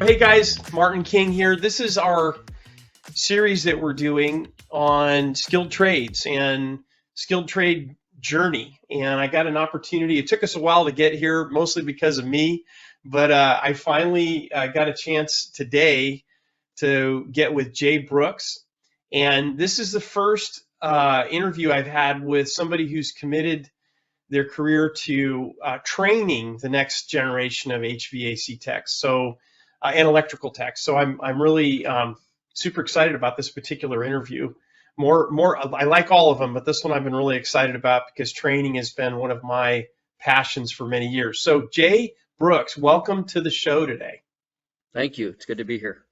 Hey guys, Martin King here. This is our series that we're doing on skilled trades and skilled trade journey. And I got an opportunity. It took us a while to get here, mostly because of me, but I finally got a chance today to get with Jay Brooks. And this is the first interview I've had with somebody who's committed their career to training the next generation of HVAC techs. And electrical techs. So I'm really super excited about this particular interview. I like all of them, but this one I've been really excited about because training has been one of my passions for many years. So Jay Brooks, welcome to the show today. Thank you. It's good to be here.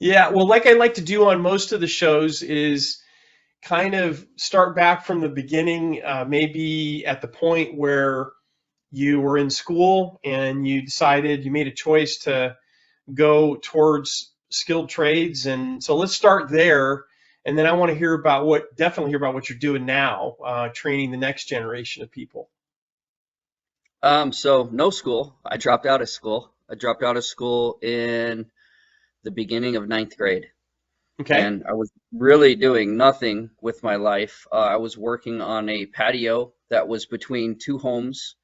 Yeah, well, like I like to do on most of the shows is kind of start back from the beginning, maybe at the point where you were in school and you made a choice to go towards skilled trades. And so let's start there. And then I want to definitely hear about what you're doing now, training the next generation of people. So no school. I dropped out of school. I dropped out of school in the beginning of ninth grade. Okay. And I was really doing nothing with my life. I was working on a patio that was between two homes,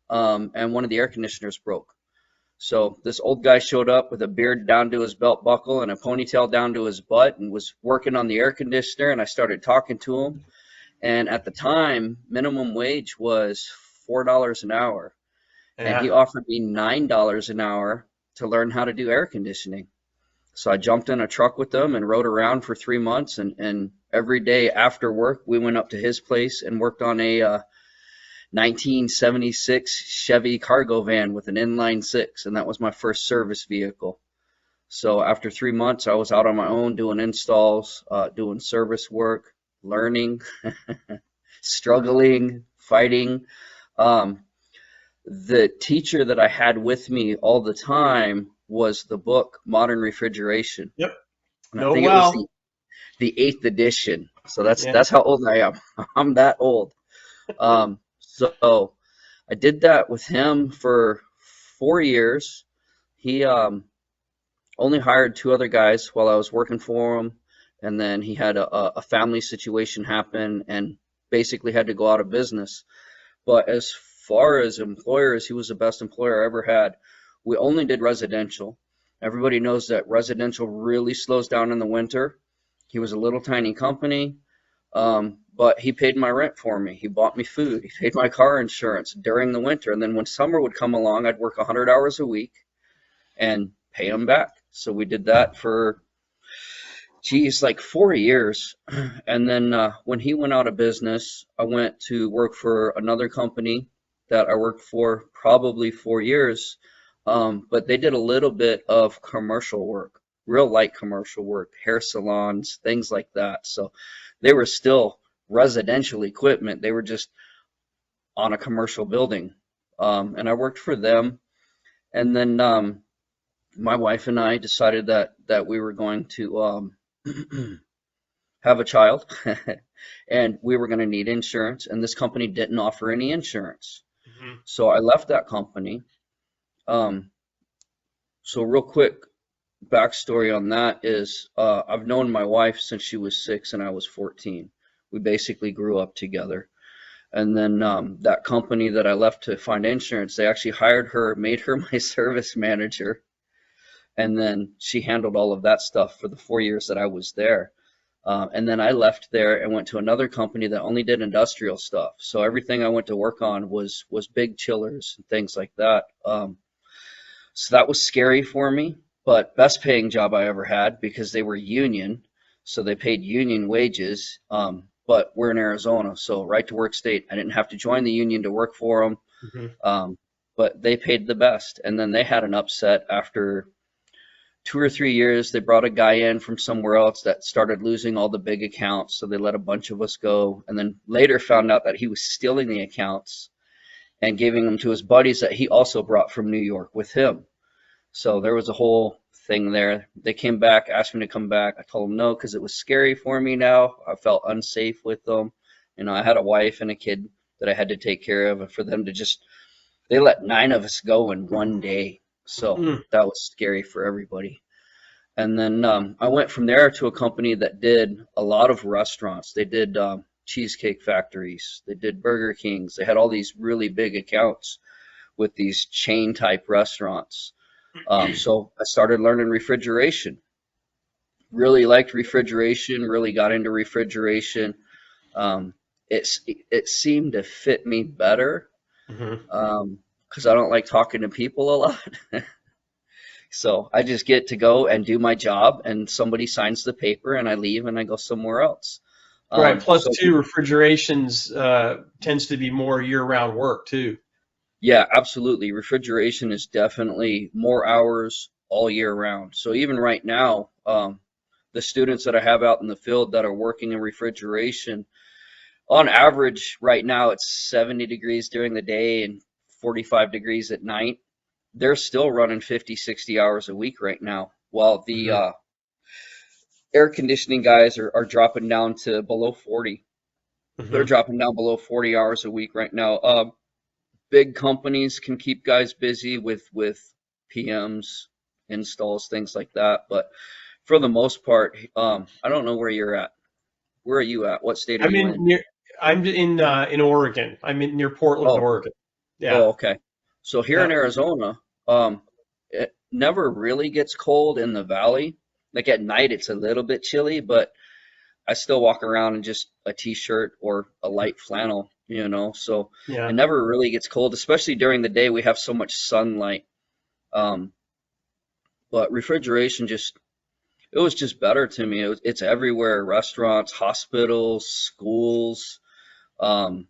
and one of the air conditioners broke. So this old guy showed up with a beard down to his belt buckle and a ponytail down to his butt and was working on the air conditioner, and I started talking to him. And at the time, minimum wage was $4 an hour. And he offered me $9 an hour to learn how to do air conditioning. So I jumped in a truck with him and rode around for 3 months. And every day after work, we went up to his place and worked on a 1976 Chevy cargo van with an inline six, and that was my first service vehicle. So after 3 months, I was out on my own doing installs, doing service work, learning, struggling, fighting. The teacher that I had with me all the time was the book Modern Refrigeration. Yep. And I think it was the 8th edition. So that's how old I am. I'm that old. So I did that with him for 4 years. He only hired 2 other guys while I was working for him, and then he had a family situation happen and basically had to go out of business. But as far as employers, he was the best employer I ever had. We only did residential. Everybody knows that residential really slows down in the winter. He was a little tiny company. But he paid my rent for me. He bought me food. He paid my car insurance during the winter. And then when summer would come along, I'd work 100 hours a week and pay him back. So we did that for, like 4 years. And then when he went out of business, I went to work for another company that I worked for probably 4 years. But they did a little bit of commercial work, real light commercial work, hair salons, things like that. So they were still residential equipment. They were just on a commercial building. And I worked for them. And then my wife and I decided that we were going to have a child and we were going to need insurance. And this company didn't offer any insurance. Mm-hmm. So I left that company. So real quick backstory on that is I've known my wife since she was 6 and I was 14. We basically grew up together. And then that company that I left to find insurance, they actually hired her, made her my service manager. And then she handled all of that stuff for the 4 years that I was there. And then I left there and went to another company that only did industrial stuff. So everything I went to work on was big chillers and things like that. So that was scary for me, but best paying job I ever had because they were union. So they paid union wages. But we're in Arizona, so right to work state. I didn't have to join the union to work for them, mm-hmm. But they paid the best. And then they had an upset after 2 or 3 years. They brought a guy in from somewhere else that started losing all the big accounts, so they let a bunch of us go. And then later found out that he was stealing the accounts and giving them to his buddies that he also brought from New York with him. So there was a whole thing there. They came back, asked me to come back. I told them no because it was scary for me now. I felt unsafe with them. You know, I had a wife and a kid that I had to take care of, and for them to they let 9 of us go in one day. So Mm. that was scary for everybody. And then I went from there to a company that did a lot of restaurants. They did cheesecake factories. They did Burger Kings. They had all these really big accounts with these chain type restaurants. So I started learning refrigeration. Really liked refrigeration. Really got into refrigeration. Um, it seemed to fit me better Hmm. because I don't like talking to people a lot. So I just get to go and do my job, and somebody signs the paper, and I leave and I go somewhere else. Right. Plus, So two, refrigerations tends to be more year-round work too. yeah, absolutely. Refrigeration is definitely more hours all year round. So even right now, the students that I have out in the field that are working in refrigeration, on average, right now it's 70 degrees during the day and 45 degrees at night. They're still running 50, 60 hours a week right now, while the Hmm. air conditioning guys are dropping down to below 40. They're Hmm. dropping down below 40 hours a week right now. Big companies can keep guys busy with PMs, installs, things like that. But for the most part, I don't know where you're at. Where are you at? What state are I'm you in in? near. I'm in Oregon. I'm in near Portland, Oh, Oregon. Yeah. oh, okay. So here in Yeah. Arizona, it never really gets cold in the valley. Like at night, it's a little bit chilly, but I still walk around in just a t-shirt or a light flannel, so it Yeah. never really gets cold, especially during the day. We have so much sunlight. Um, but refrigeration it was just better to me. It's everywhere, restaurants, hospitals, schools, um,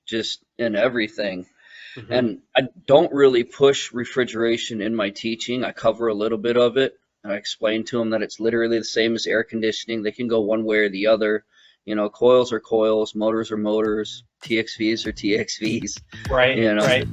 just in everything. Hmm. And I don't really push refrigeration in my teaching. I cover a little bit of it. And I explain to them that it's literally the same as air conditioning. They can go one way or the other. Coils are coils, motors are motors, TXVs are TXVs, Right. you know. Right.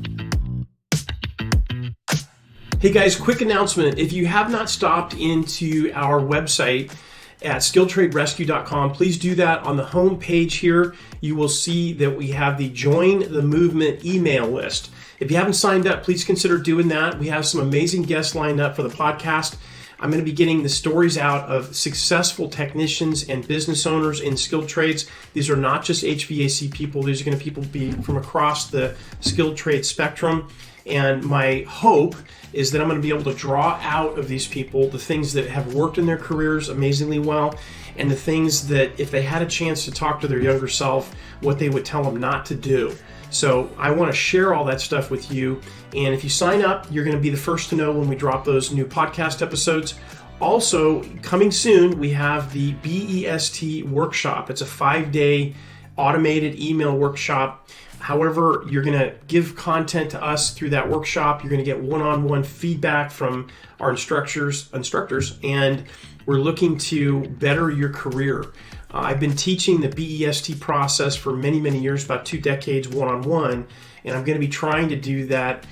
Hey guys, quick announcement. If you have not stopped into our website at skilledtraderescue.com, please do that. On the home page here, you will see that we have the Join the Movement email list. If you haven't signed up, please consider doing that. We have some amazing guests lined up for the podcast. I'm going to be getting the stories out of successful technicians and business owners in skilled trades. These are not just HVAC people. These are going to be from across the skilled trade spectrum. And my hope is that I'm going to be able to draw out of these people the things that have worked in their careers amazingly well, and the things that if they had a chance to talk to their younger self, what they would tell them not to do. So I want to share all that stuff with you. And if you sign up, you're going to be the first to know when we drop those new podcast episodes. Also, coming soon, we have the BEST workshop. It's a 5-day automated email workshop. However, you're going to give content to us through that workshop. You're going to get one-on-one feedback from our instructors, and we're looking to better your career. I've been teaching the BEST process for many, many years, about 2 decades, one-on-one, and I'm going to be trying to do that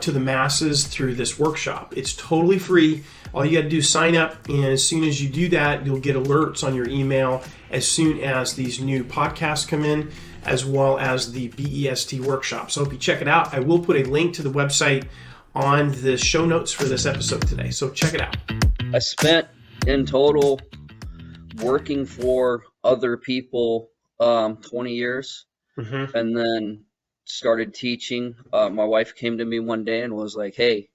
to the masses through this workshop. It's totally free. All you got to do is sign up, and as soon as you do that, you'll get alerts on your email as soon as these new podcasts come in, as well as the BEST workshop. So I hope you check it out. I will put a link to the website on the show notes for this episode today. So check it out. I spent in total working for other people 20 years, Mm-hmm. and then started teaching. My wife came to me one day and was like, "Hey,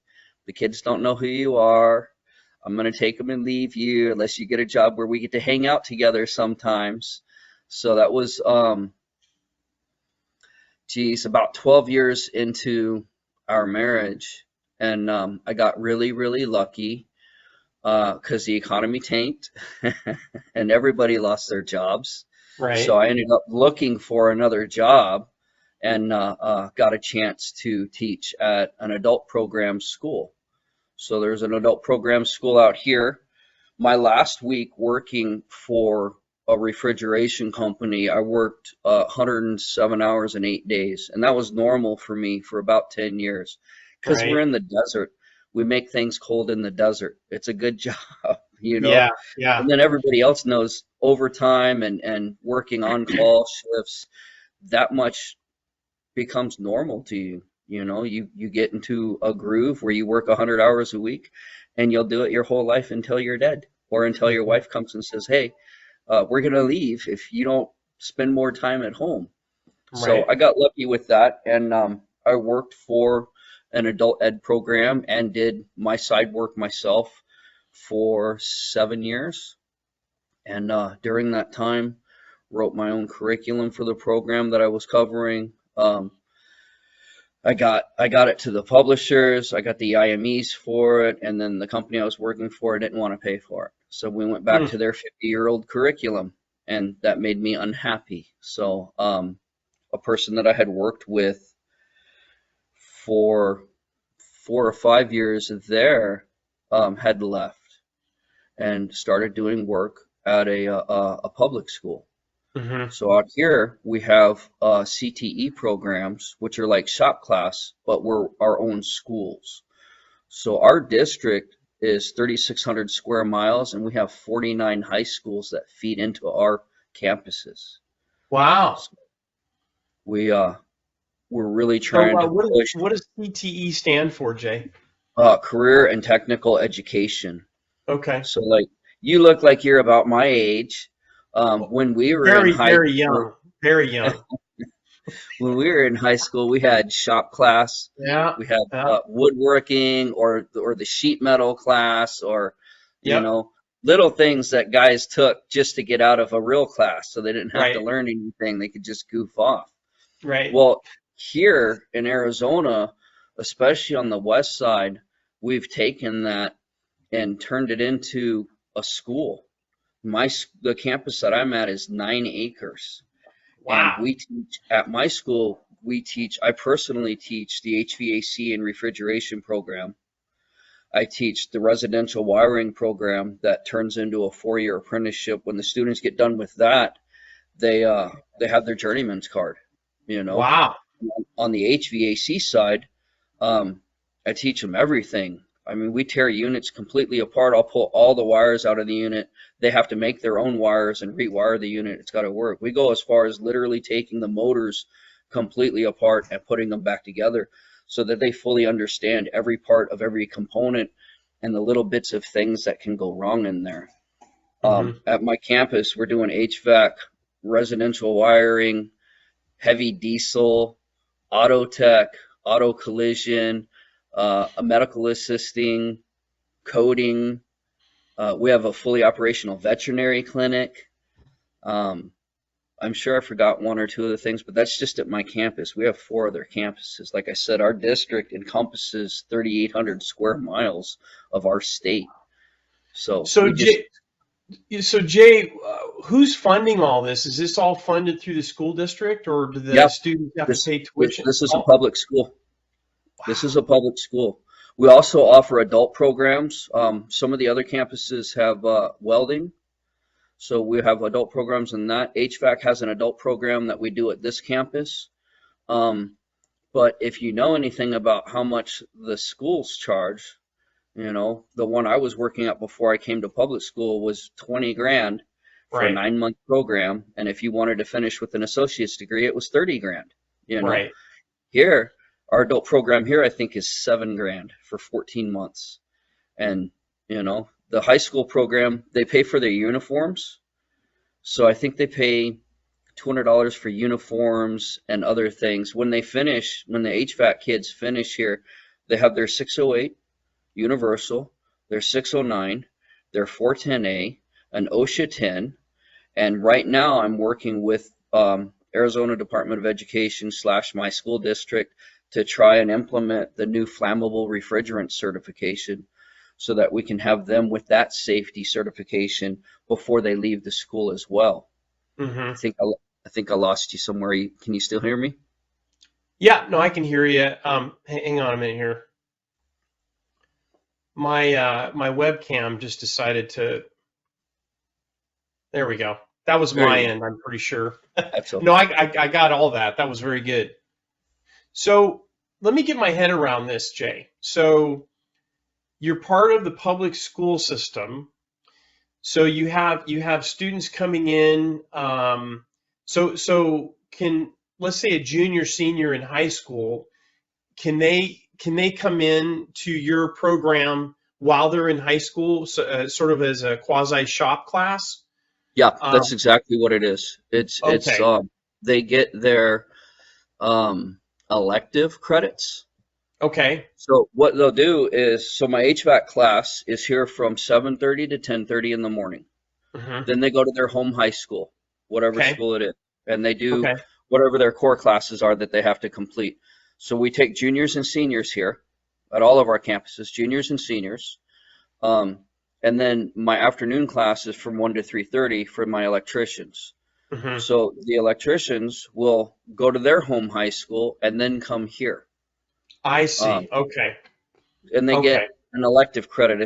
the kids don't know who you are. I'm going to take them and leave you unless you get a job where we get to hang out together sometimes." So that was about 12 years into our marriage, and I got really, really lucky because the economy tanked and everybody lost their jobs. So Right. I ended up looking for another job and got a chance to teach at an adult program school. So there's an adult program school out here. My last week working for a refrigeration company, I worked 107 hours in 8 days, and that was normal for me for about 10 years because we're Right. in the desert. We make things cold in the desert. It's a good job. Yeah. Yeah. And then everybody else knows overtime and working on call shifts, that much becomes normal to you. You know, you get into a groove where you work 100 hours a week, and you'll do it your whole life until you're dead, or until your Mhm. wife comes and says, "Hey, we're gonna leave if you don't spend more time at home." So Right. I got lucky with that, and I worked for an adult ed program and did my side work myself for 7 years. And during that time, wrote my own curriculum for the program that I was covering. I got it to the publishers. I got the IMEs for it, and then the company I was working for didn't want to pay for it. So we went back Mm. to their 50-year-old curriculum, and that made me unhappy. So a person that I had worked with for 4 or 5 years there had left and started doing work at a public school. Mhm. So out here we have CTE programs, which are like shop class, but we're our own schools. So our district is 3,600 square miles, and we have 49 high schools that feed into our campuses. Wow. So we we're really So trying to push what does CTE stand for, Jay? career and technical education. Okay. So like you look like you're about my age. When we were in Very, high very school, young. Very young. we had shop class, Yeah. we had Yeah. woodworking or the sheet metal class, or you Yep. know little things that guys took just to get out of a real class, so they didn't have to Right. learn anything. They could just goof off. Right. Well, here in Arizona, especially on the west side, we've taken that and turned it into a school. The campus that I'm at is 9 acres, and Wow. we teach at my school. I personally teach the HVAC and refrigeration program. I teach the residential wiring program that turns into a 4-year apprenticeship. When the students get done with that, they have their journeyman's card. You know, Wow. on the HVAC side, um, I teach them everything. I mean, we tear units completely apart. I'll pull all the wires out of the unit. They have to make their own wires and rewire the unit. It's got to work. We go as far as literally taking the motors completely apart and putting them back together so that they fully understand every part of every component and the little bits of things that can go wrong in there. Mhm. At my campus, we're doing HVAC, residential wiring, heavy diesel, auto tech, auto collision, a medical assisting, coding. We have a fully operational veterinary clinic. Um, I'm sure I forgot one or two of the things, but that's just at my campus. We have 4 other campuses. Like I said, our district encompasses 3,800 square miles of our state. So So we just, Jay, Jay, who's funding all this? Is this all funded through the school district, or do the yeah, students have to this, pay this, tuition? this is a Oh, public school. This is wow. a public school. We also offer adult programs. Some of the other campuses have welding, so we have adult programs in that. HVAC has an adult program that we do at this campus. Um, but if you know anything about how much the schools charge, the one I was working at before I came to public school was 20 grand for a Right. 9 month program. And if you wanted to finish with an associate's degree, it was 30 grand, you know. Right. Here, our adult program here, I think, is 7 grand for 14 months. And, the high school program, they pay for their uniforms. So I think they pay $200 for uniforms and other things. When the HVAC kids finish here, they have their 608 universal, their 609, their 410A, an OSHA 10, and right now I'm working with Arizona Department of Education / my school district to try and implement the new flammable refrigerant certification so that we can have them with that safety certification before they leave the school as well. I Hmm. think I, I think I lost you somewhere. Can you still hear me? Yeah. No, I can hear you. Hang on a minute here. My webcam just decided to. There we go. That was There my you go. end. I'm pretty sure. That's No, okay. I got all that. That was very good. So let me get my head around this, Jay. So you're part of the public school system. So you have students coming in. So can let's say a junior, senior in high school. can they come in to your program while they're in high school, so, sort of as a quasi shop class? Yeah, that's Um, exactly what it is. It's okay, they get their elective credits. okay, So what they'll do is, so my HVAC class is here from 7:30 to 10:30 in the morning. hmm, Then they go to their home high school, whatever okay, school it is, and they do okay, whatever their core classes are that they have to complete. So we take juniors and seniors here at all of our campuses, juniors and seniors. Um, and then my afternoon class is from 1 to 3:30 for my electricians. hmm. So the electricians will go to their home high school and then come here. I Um, see. Okay, and they okay, get an elective credit. I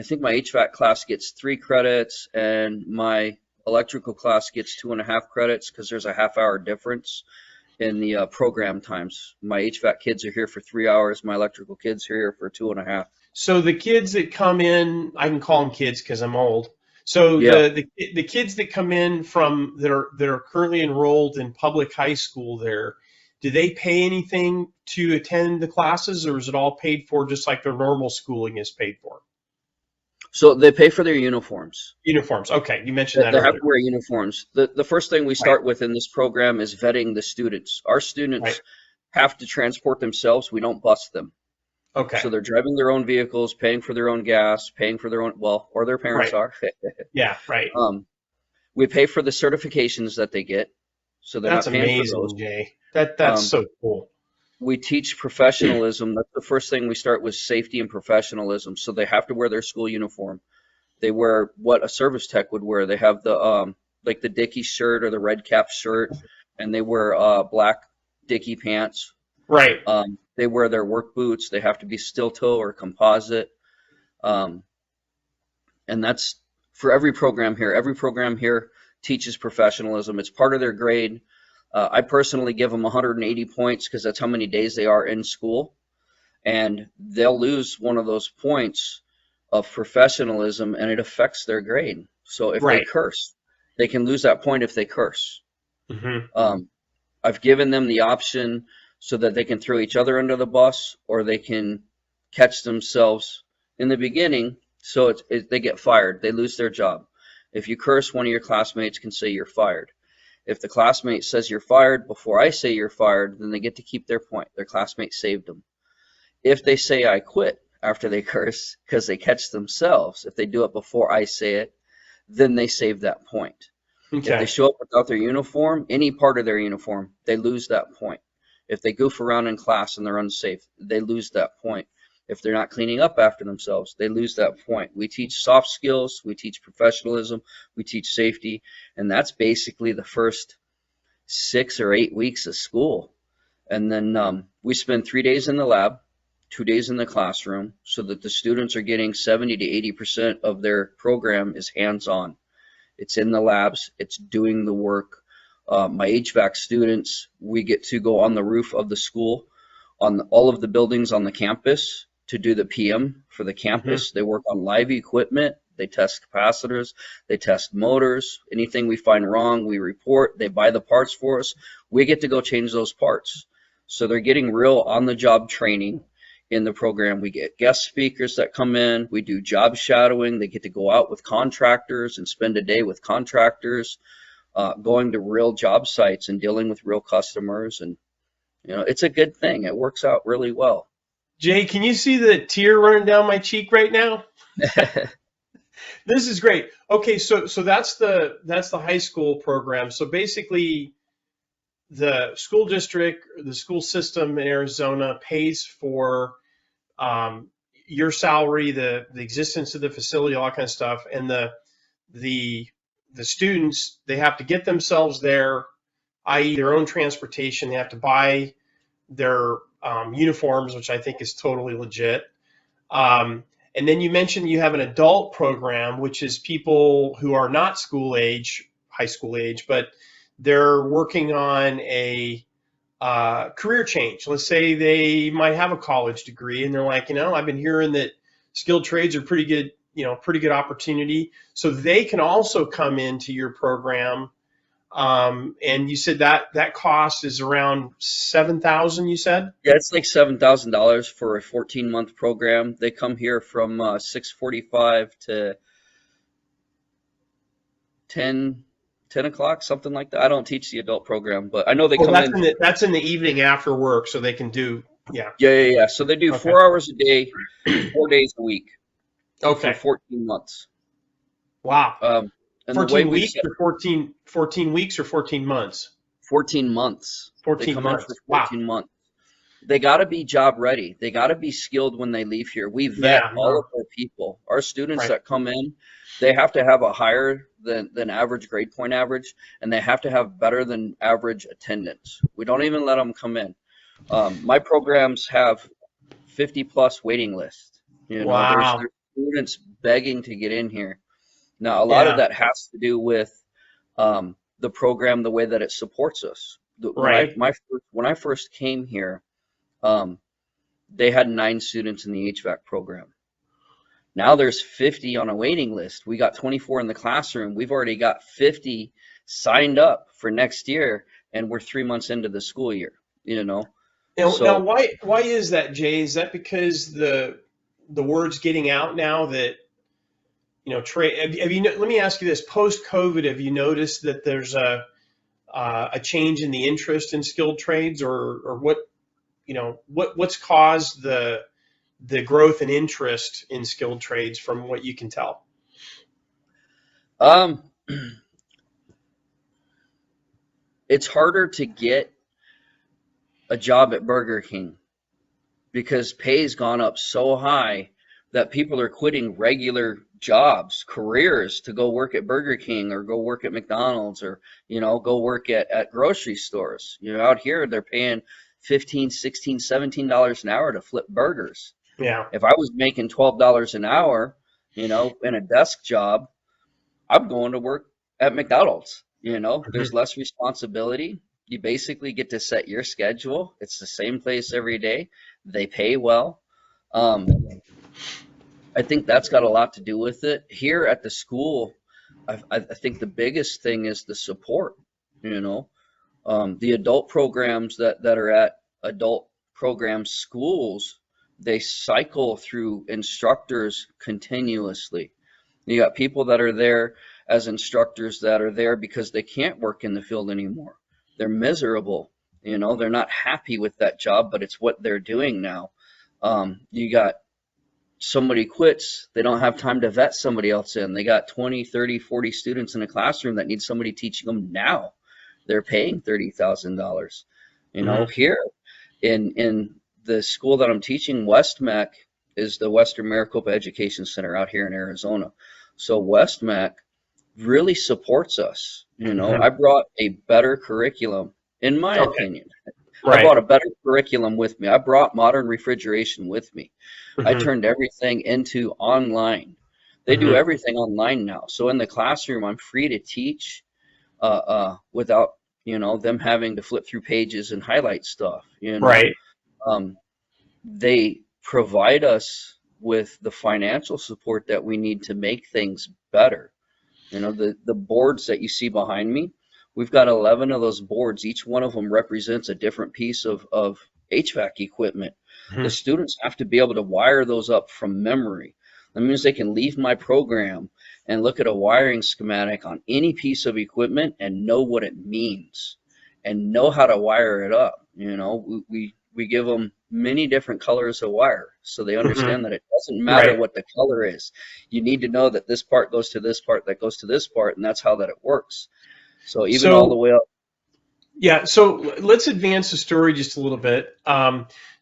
think my HVAC class gets 3 credits, and my electrical class gets 2.5 credits because there's a half-hour difference in the program times. My HVAC kids are here for 3 hours. My electrical kids are here for 2.5. so the kids that come in, I can call them kids because I'm old. So Yeah. the kids that come in from that are currently enrolled in public high school there, do they pay anything to attend the classes, or is it all paid for just like their normal schooling is paid for? So they pay for their uniforms. Uniforms. Okay, you mentioned that They have earlier. to wear uniforms. The first thing we Right, start with in this program is vetting the students. Our right. students have to transport themselves. We don't bus them. Okay, So they're driving their own vehicles, paying for their own gas, paying for their own, well, or their parents right. are. Yeah, right. Um, we pay for the certifications that they get, so they're That's not paying for those. amazing, Jay. That's Um, so cool. we teach professionalism. That's the first thing we start with, safety and professionalism. So they have to wear their school uniform. They wear what a service tech would wear. They have the like the Dickie shirt or the red cap shirt, and they wear black Dickie pants. Right. They wear their work boots. They have to be steel toe or composite. Um, and that's for every program here. Every program here teaches professionalism. It's part of their grade. I personally give them 180 points because that's how many days they are in school, and they'll lose one of those points of professionalism, and it affects their grade. So if they Right. curse, they can lose that point if they curse. Hmm. Um, I've given them the option so that they can throw each other under the bus, or they can catch themselves in the beginning. So they get fired. They lose their job. If you curse, one of your classmates can say you're fired. If the classmate says you're fired before I say you're fired, then they get to keep their point. Their classmate saved them. If they say I quit after they curse because they catch themselves, if they do it before I say it, then they save that point. If they Okay. show up without their uniform, any part of their uniform, they lose that point. If they goof around in class and they're unsafe, they lose that point. If they're not cleaning up after themselves, they lose that point. We teach soft skills, we teach professionalism, we teach safety, and that's basically the first 6 or 8 weeks of school. And then we spend 3 days in the lab, 2 days in the classroom, so that the students are getting 70 to 80% of their program is hands-on. It's in the labs, it's doing the work. My HVAC students, we get to go on the roof of the school, on all of the buildings on the campus to do the PM for the Hmm. campus. They work on live equipment. They test capacitors. They test motors. Anything we find wrong, we report. They buy the parts for us. We get to go change those parts. So they're getting real on-the-job training in the program. We get guest speakers that come in. We do job shadowing. They get to go out with contractors and spend a day with contractors, going to real job sites and dealing with real customers. And, it's a good thing. It works out really well. Jay, can you see the tear running down my cheek right now? This is great. Okay, so that's the high school program. So basically, the school district, the school system in Arizona pays for um, your salary, the existence of the facility, all that kind of stuff, and the the students, they have to get themselves there, i.e., their own transportation. They have to buy their uniforms, which I think is totally legit. Um, and then you mentioned you have an adult program, which is people who are not school age, high school age, but they're working on a career change. Let's say they might have a college degree and they're like, I've been hearing that skilled trades are pretty good, pretty good opportunity. So they can also come into your program And you said that cost is around 7,000. You said. Yeah, it's like $7,000 for a 14-month program. They come here from 6:45 to 10 o'clock, something like that. I don't teach the adult program, but I know they Oh, come in. that's in the evening after work, so they can do. Yeah. Yeah. So they do Okay. 4 hours a day, 4 days a week for Okay. 14 months. Wow. And the way 14 we've weeks set or 14 weeks or 14 months? 14 months. They 14 come in for months. Wow. 14 months. They got to be job ready. They got to be skilled when they leave here. We vet Yeah. all No. of our people. Our students Right. that come in, they have to have a higher than average grade point average, and they have to have better than average attendance. We don't even let them come in. My programs have 50 plus waiting list. There's Wow. students begging to get in here. Now, a lot of Yeah. that has to do with the program, the way that it supports us. Right. When I first came here, um, they had 9 students in the HVAC program. Now there's 50 on a waiting list. We got 24 in the classroom. We've already got 50 signed up for next year, and we're 3 months into the school year. Now, So why is that, Jay? Is that because the word's getting out now that trade? Have you? Let me ask you this: post COVID, have you noticed that there's a change in the interest in skilled trades, or what's caused the growth and interest in skilled trades from what you can tell? um, it's harder to get a job at Burger King because pay's gone up so high that people are quitting regular jobs, careers to go work at Burger King or go work at McDonald's or, go work at grocery stores. Out here they're paying 15, 16, $17 an hour to flip burgers. Yeah. If I was making $12 an hour, in a desk job, I'm going to work at McDonald's. There's less responsibility. You basically get to set your schedule. It's the same place every day. They pay well. I think that's got a lot to do with it. Here at the school, I think the biggest thing is the support. The adult programs that are at adult program schools, they cycle through instructors continuously. You got people that are there as instructors that are there because they can't work in the field anymore. They're miserable. They're not happy with that job, but it's what they're doing now. You got somebody quits, they don't have time to vet somebody else in. They got 20, 30, 40 students in a classroom that need somebody teaching them now. They're paying $30,000. Here in the school that I'm teaching, WestMec is the Western Maricopa Education Center out here in Arizona. So WestMec really supports us. I brought a better curriculum, in my opinion. I Right. brought a better curriculum with me. I brought modern refrigeration with me. I Mhm. turned everything into online. They do Mhm. everything online now. So in the classroom, I'm free to teach without, them having to flip through pages and highlight stuff. Right. Um, they provide us with the financial support that we need to make things better. The boards that you see behind me, we've got 11 of those boards. Each one of them represents a different piece of HVAC equipment. The Mhm. students have to be able to wire those up from memory. That means they can leave my program and look at a wiring schematic on any piece of equipment and know what it means and know how to wire it up. We give them many different colors of wire so they Mhm. understand that it doesn't matter Right. what the color is. You need to know that this part goes to this part, that goes to this part, and that's how that it works. So even all the So way up. yeah. So let's advance the story just a little bit.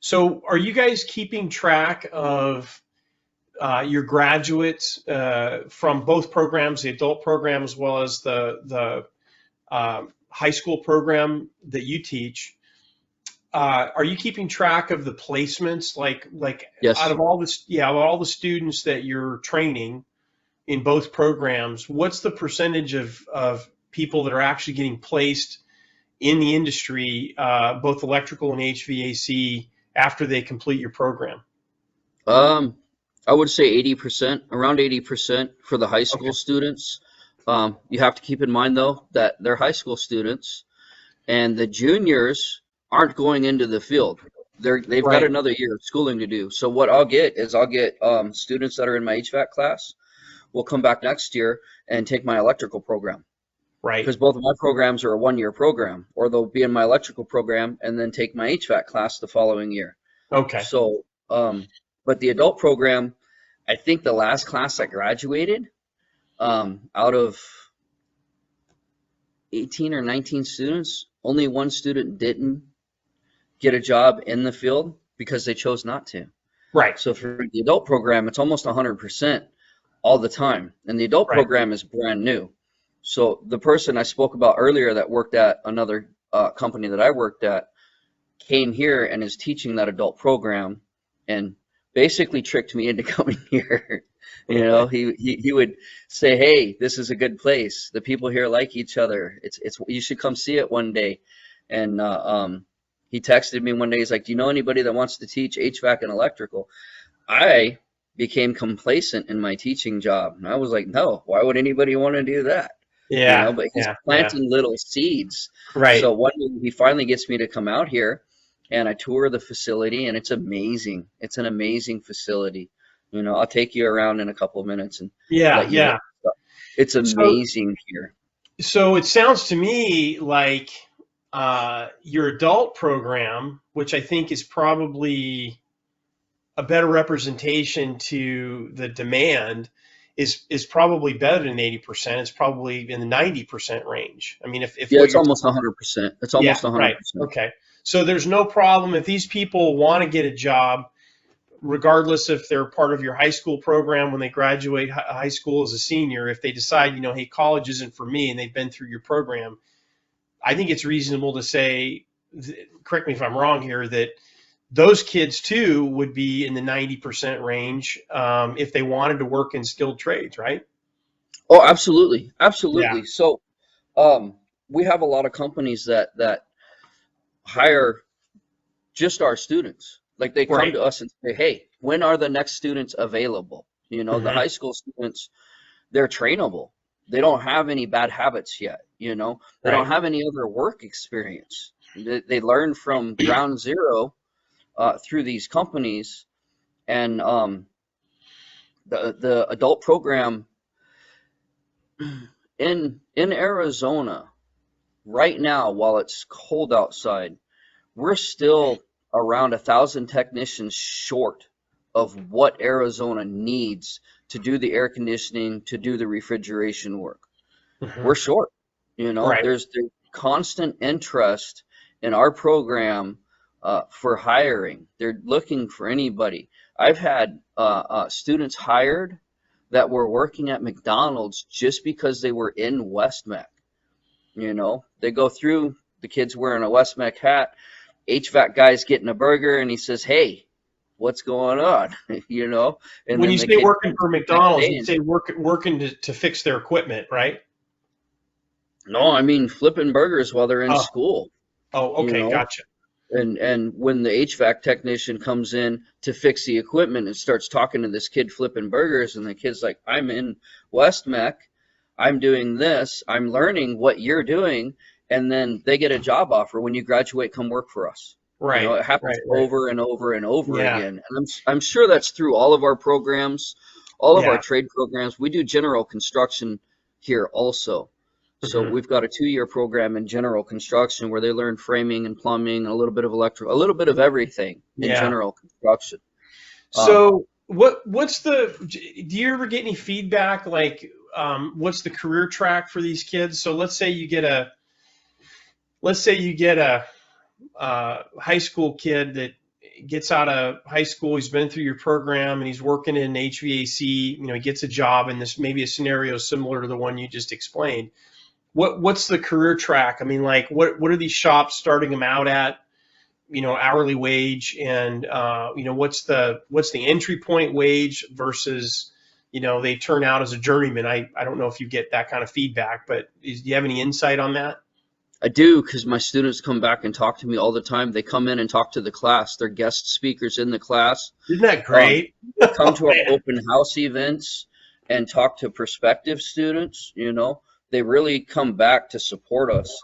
So are you guys keeping track of your graduates from both programs, the adult program as well as the high school program that you teach? Are you keeping track of the placements, like out Yes. of all the students that you're training in both programs? What's the percentage of people that are actually getting placed in the industry, both electrical and HVAC, after they complete your program? Um, I would say 80%, around 80% for the high Okay. school students. You have to keep in mind, though, that they're high school students, and the juniors aren't going into the field. They've got Right. another year of schooling to do. So what I'll get is students that are in my HVAC class will come back next year and take my electrical program, Right. because both of my programs are a 1-year program, or they'll be in my electrical program and then take my HVAC class the following year. Okay. So, but the adult program, I think the last class that graduated, out of 18 or 19 students, only one student didn't get a job in the field because they chose not to. Right. So for the adult program, it's almost 100% all the time. And the adult Right. program is brand new. So the person I spoke about earlier that worked at another company that I worked at came here and is teaching that adult program and basically tricked me into coming here. You know, he would say, "Hey, this is a good place. The people here like each other. It's you should come see it one day." And he texted me one day. He's like, "Do you know anybody that wants to teach HVAC and electrical?" I became complacent in my teaching job, and I was like, "No, why would anybody want to do that?" You know, Yeah. but he's Yeah. Yeah. planting little seeds. Right. So one day he finally gets me to come out here, and I tour the facility, and it's amazing. It's an amazing facility. You know, I'll take you around in a couple of minutes and Yeah. let you look Yeah. stuff. It's So, amazing here. so it sounds to me like your adult program, which I think is probably a better representation to the demand, is probably better than 80%. It's probably in the 90% range. I mean, if Yeah, what it's you're almost 100%. It's yeah, almost right. 100%. Okay. So there's no problem if these people want to get a job, regardless if they're part of your high school program when they graduate high school as a senior. If they decide, hey, college isn't for me, and they've been through your program, I think it's reasonable to say, correct me if I'm wrong here, that those kids too would be in the 90% range if they wanted to work in skilled trades, right? Oh, absolutely. Yeah. Absolutely. So, um, we have a lot of companies that hire just our students. Like they come Right. to us and say, "Hey, when are the next students available?" You know, the Hmm. high school students, they're trainable. They don't have any bad habits yet, you know. They don't Right. have any other work experience. They learn from ground zero through these companies, and the adult program in Arizona right now, while it's cold outside, we're still around 1,000 technicians short of what Arizona needs to do the air conditioning, to do the refrigeration work. Hmm. We're short. You know, Right. there's constant interest in our program for hiring. They're looking for anybody. I've had students hired that were working at McDonald's just because they were in Westmec. You know, they go through, the kid's wearing a Westmec hat, HVAC guy's getting a burger, and he says, "Hey, what's going on?" You know, and When then you the say kid working comes for the next McDonald's, day you and, say working to fix their equipment, right? no, I mean flipping burgers while they're in Oh, school, oh, you okay, know. gotcha. And when the HVAC technician comes in to fix the equipment and starts talking to this kid flipping burgers, and the kid's like, "I'm in West Mech, I'm doing this, I'm learning what you're doing," and then they get a job offer. "When you graduate, come work for us." You know, Right, it happens right, right. over and over and over Yeah, again. And I'm sure that's through all of our programs, all of our yeah. trade programs. We do general construction here also. So Hmm. we've got a 2-year program in general construction where they learn framing and plumbing, a little bit of electrical, a little bit of everything in Yeah. general construction. Um, So do you ever get any feedback like what's the career track for these kids? So let's say you get a high school kid that gets out of high school, he's been through your program and he's working in HVAC, he gets a job in this maybe a scenario similar to the one you just explained. What's the career track? I mean, like what are these shops starting them out at? Hourly wage, and what's the entry point wage versus they turn out as a journeyman. I don't know if you get that kind of feedback, but do you have any insight on that? I do, because my students come back and talk to me all the time. They come in and talk to the class. They're guest speakers in the class. Isn't that Um, great? they come Oh to our man. open house events, and talk to prospective students, they really come back to support us.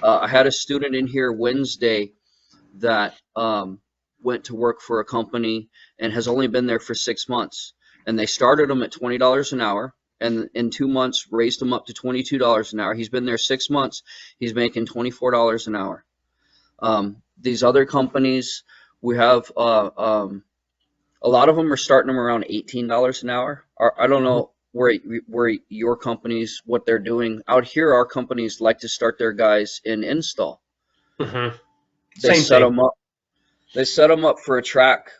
I had a student in here Wednesday that went to work for a company and has only been there for 6 months. And they started him at $20 an hour, and in 2 months raised him up to $22 an hour. He's been there 6 months. He's making $24 an hour. These other companies, we have a lot of them are starting them around $18 an hour. I don't know where your companies, what they're doing. Out here, our companies like to start their guys in install. Mm-hmm. They set them up. They set them up for a track.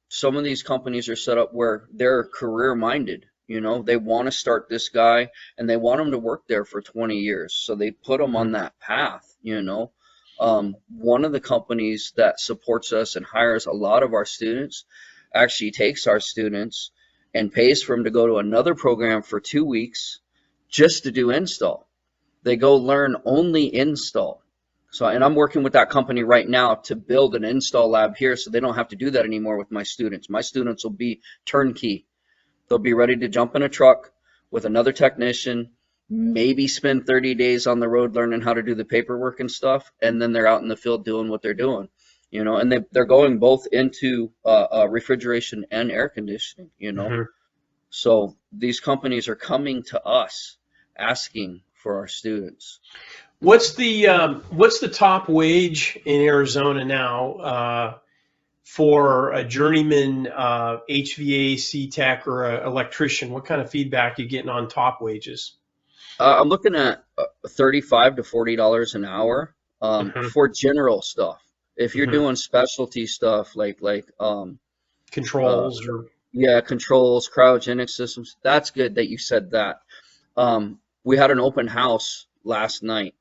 Some of these companies are set up where they're career minded. They want to start this guy and they want him to work there for 20 years. So they put him on that path. One of the companies that supports us and hires a lot of our students actually takes our students and pays for them to go to another program for 2 weeks just to do install. They go learn only install. So, and I'm working with that company right now to build an install lab here so they don't have to do that anymore with my students. My students will be turnkey. They'll be ready to jump in a truck with another technician, maybe spend 30 days on the road learning how to do the paperwork and stuff, and then they're out in the field doing what they're doing. And they're going both into refrigeration and air conditioning, Mm-hmm. So these companies are coming to us asking for our students. What's the top wage in Arizona now for a journeyman HVAC tech or an electrician? What kind of feedback are you getting on top wages? I'm looking at $35 to $40 an hour for general stuff. If you're doing specialty stuff like Controls or controls, cryogenic systems, that's good that you said that. We had an open house last night,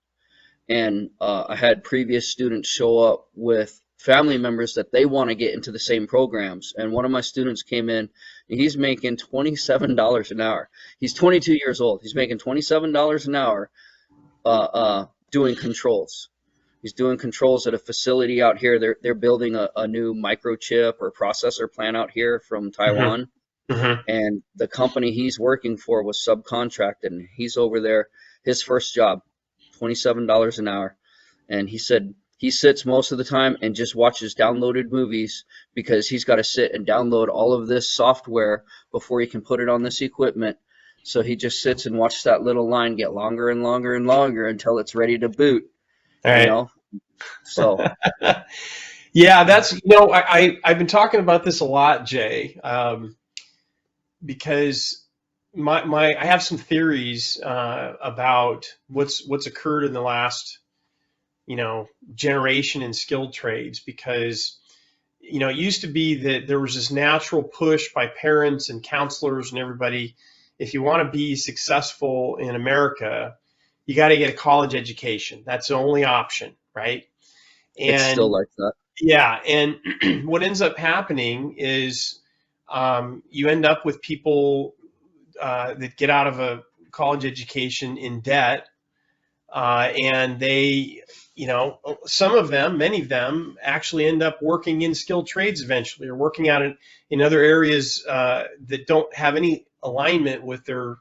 and I had previous students show up with family members that they want to get into the same programs. And one of my students came in, and he's making $27 an hour. He's 22 years old. He's making $27 an hour doing controls. He's doing controls at a facility out here. They're building a new microchip or processor plant out here from Taiwan. Mm-hmm. And the company he's working for was subcontracted, and he's over there. His first job, $27 an hour. And he said he sits most of the time and just watches downloaded movies because he's got to sit and download all of this software before he can put it on this equipment. So he just sits and watches that little line get longer and longer and longer until it's ready to boot. All right. So yeah, that's I've been talking about this a lot, Jay, because I have some theories about what's occurred in the last generation in skilled trades, because it used to be that there was this natural push by parents and counselors and everybody, if you want to be successful in America, you got to get a college education. That's the only option, right? And it's still like that. Yeah, and what ends up happening is you end up with people that get out of a college education in debt, and they, some of them, many of them, actually end up working in skilled trades eventually, or working out in other areas that don't have any alignment with their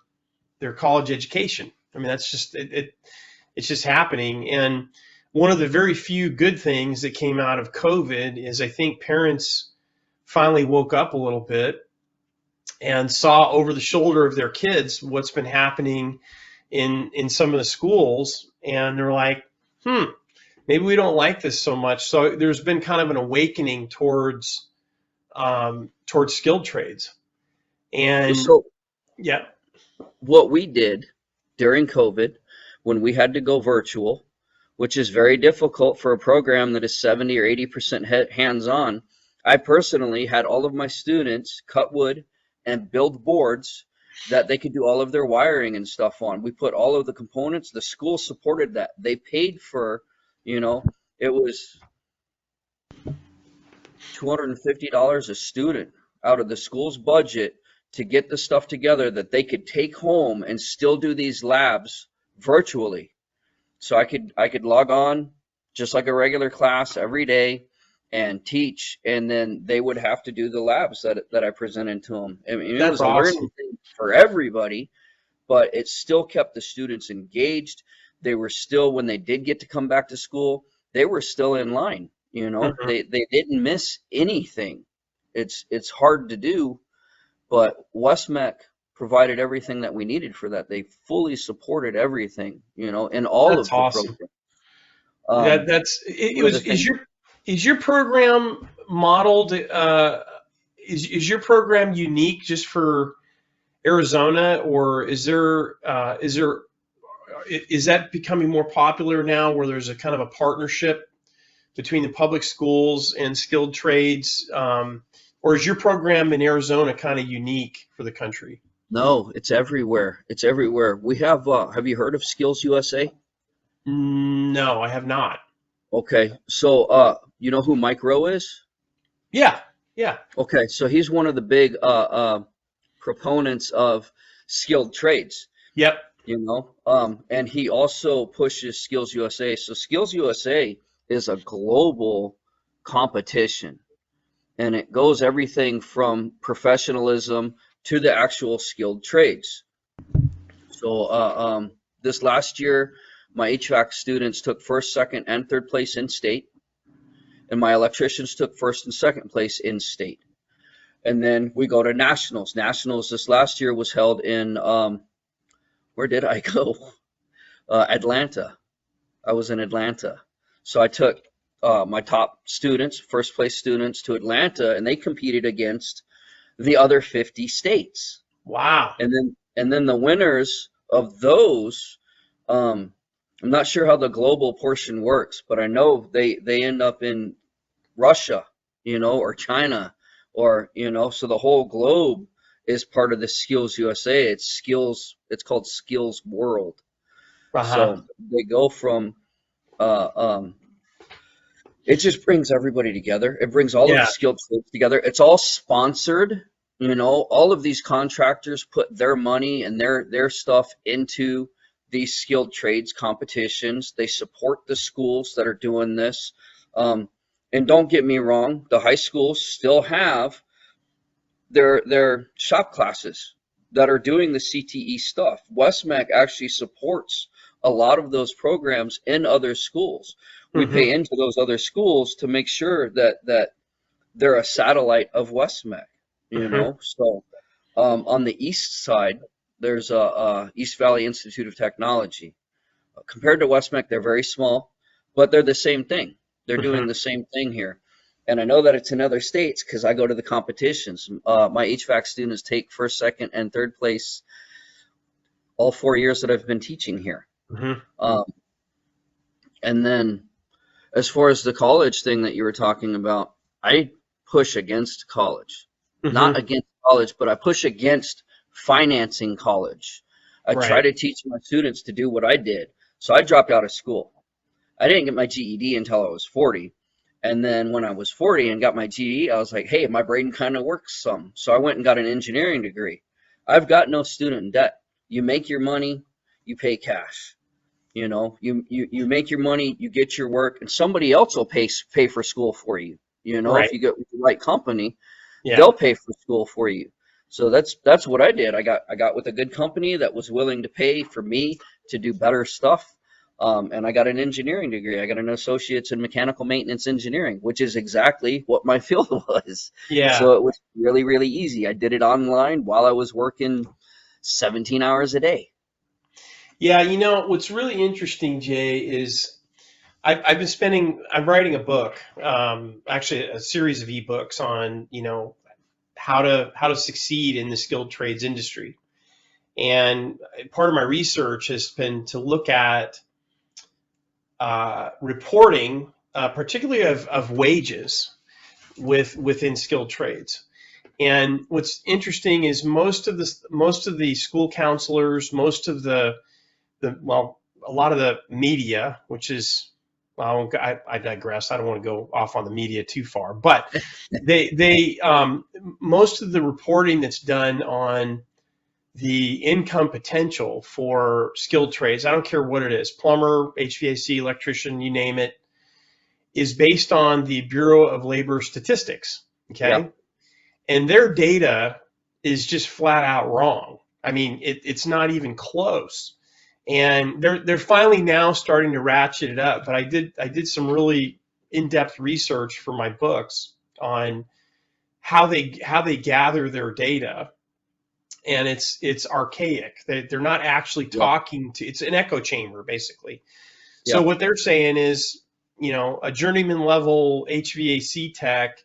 college education. I mean, that's just it's just happening. And one of the very few good things that came out of COVID is I think parents finally woke up a little bit and saw over the shoulder of their kids what's been happening in some of the schools, and they're like, maybe we don't like this so much. So there's been kind of an awakening towards skilled trades. And so yeah, what we did during COVID, when we had to go virtual, which is very difficult for a program that is 70 or 80% hands-on, I personally had all of my students cut wood and build boards that they could do all of their wiring and stuff on. We put all of the components. The school supported that. They paid for, it was $250 a student out of the school's budget to get the stuff together that they could take home and still do these labs virtually. So I could log on just like a regular class every day and teach, and then they would have to do the labs that I presented to them. I mean, it That's was a learning awesome. thing for everybody, but it still kept the students engaged. They were still, when they did get to come back to school, they were still in line. You know, Mhm. they didn't miss anything. It's hard to do, but Westmec provided everything that we needed for that. They fully supported everything, you know, in all That's of the awesome. programs. It One of the was things, is your program modeled is your program unique just for Arizona, or is that becoming more popular now where there's a kind of a partnership between the public schools and skilled trades, or is your program in Arizona kind of unique for the country? no, it's everywhere. It's everywhere. We have you heard of Skills USA? No, I have not. Okay, so you know who Mike Rowe is? Yeah, yeah. Okay, so he's one of the big proponents of skilled trades, Yep. you know, and he also pushes Skills USA. So Skills USA is a global competition, and it goes everything from professionalism to the actual skilled trades. So this last year, my HVAC students took first, second, and third place in state, and my electricians took first and second place in state. And then we go to nationals. Nationals this last year was held in where did I go? Atlanta. I was in Atlanta. So I took my top students, first place students, to Atlanta, and they competed against the other 50 states. Wow. And then the winners of those, I'm not sure how the global portion works, but I know they end up in Russia, you know, or China, or you know, so the whole globe is part of the Skills USA. It's called Skills World. Uh-huh. So they go from uh, um, it just brings everybody together. It brings all of the Yeah. skilled trades together. It's all sponsored. You know, all of these contractors put their money and their stuff into these skilled trades competitions. They support the schools that are doing this. And don't get me wrong, the high schools still have their shop classes that are doing the CTE stuff. Westmec actually supports a lot of those programs in other schools. We Hmm. pay into those other schools to make sure that they're a satellite of Westmec, you Hmm. know. So on the east side, there's a East Valley Institute of Technology. Compared to Westmec, they're very small, but they're the same thing. They're Hmm. doing the same thing here. And I know that it's in other states because I go to the competitions. My HVAC students take first, second, and third place all 4 years that I've been teaching here. Hmm. Um, and then as far as the college thing that you were talking about, I push against college. Hmm. Not against college, but I push against financing college. I try Right. to teach my students to do what I did. So I dropped out of school. I didn't get my GED until I was 40. And then when I was 40 and got my GED, I was like, hey, my brain kind of works some. So I went and got an engineering degree. I've got no student debt. You make your money, you pay cash. You know, you make your money, you get your work, and somebody else will pay for school for you. You know, if Right. you get with the right company, Yeah. they'll pay for school for you. So that's what I did. I got with a good company that was willing to pay for me to do better stuff. And I got an engineering degree. I got an associate's in mechanical maintenance engineering, which is exactly what my field was. Yeah. So it was really, really easy. I did it online while I was working 17 hours a day. Yeah. What's really interesting, Jay, is I'm writing a book, actually a series of ebooks on, how to succeed in the skilled trades industry. And part of my research has been to look at reporting, particularly of wages within skilled trades. And what's interesting is most of the school counselors, most of a lot of the media, which is, well, I digress. I don't want to go off on the media too far, but most of the reporting that's done on the income potential for skilled trades, I don't care what it is, plumber, HVAC, electrician, you name it, is based on the Bureau of Labor Statistics. Yeah. Okay. And their data is just flat out wrong. I mean, it's not even close. And they're finally now starting to ratchet it up. But I did some really in-depth research for my books on how they gather their data, and it's archaic. They're not actually Yeah. talking to. It's an echo chamber basically. So Yeah. what they're saying is, a journeyman level HVAC tech,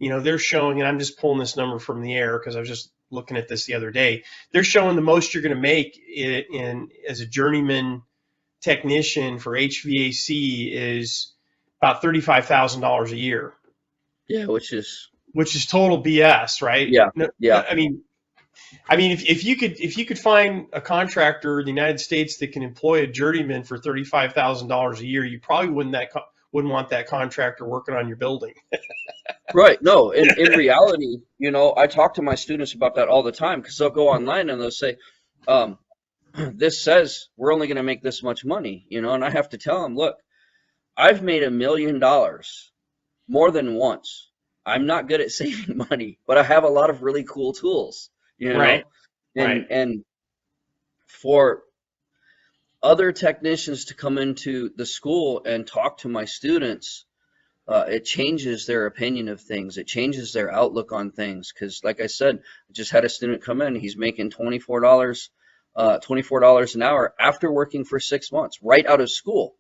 they're showing, and I'm just pulling this number from the air because I was just looking at this the other day. They're showing the most you're going to make in as a journeyman technician for HVAC is about $35,000 a year, Yeah. which is total BS, right? Yeah. No, Yeah. I mean, if you could find a contractor in the United States that can employ a journeyman for $35,000 a year, you probably wouldn't want that contractor working on your building. Right. No, in reality, I talk to my students about that all the time because they'll go online and they'll say, um, this says we're only going to make this much money, and I have to tell them, look, I've made $1 million more than once. I'm not good at saving money, but I have a lot of really cool tools, Right, right, and for other technicians to come into the school and talk to my students, it changes their opinion of things. It changes their outlook on things. Because, like I said, I just had a student come in. He's making $24 an hour after working for 6 months, right out of school.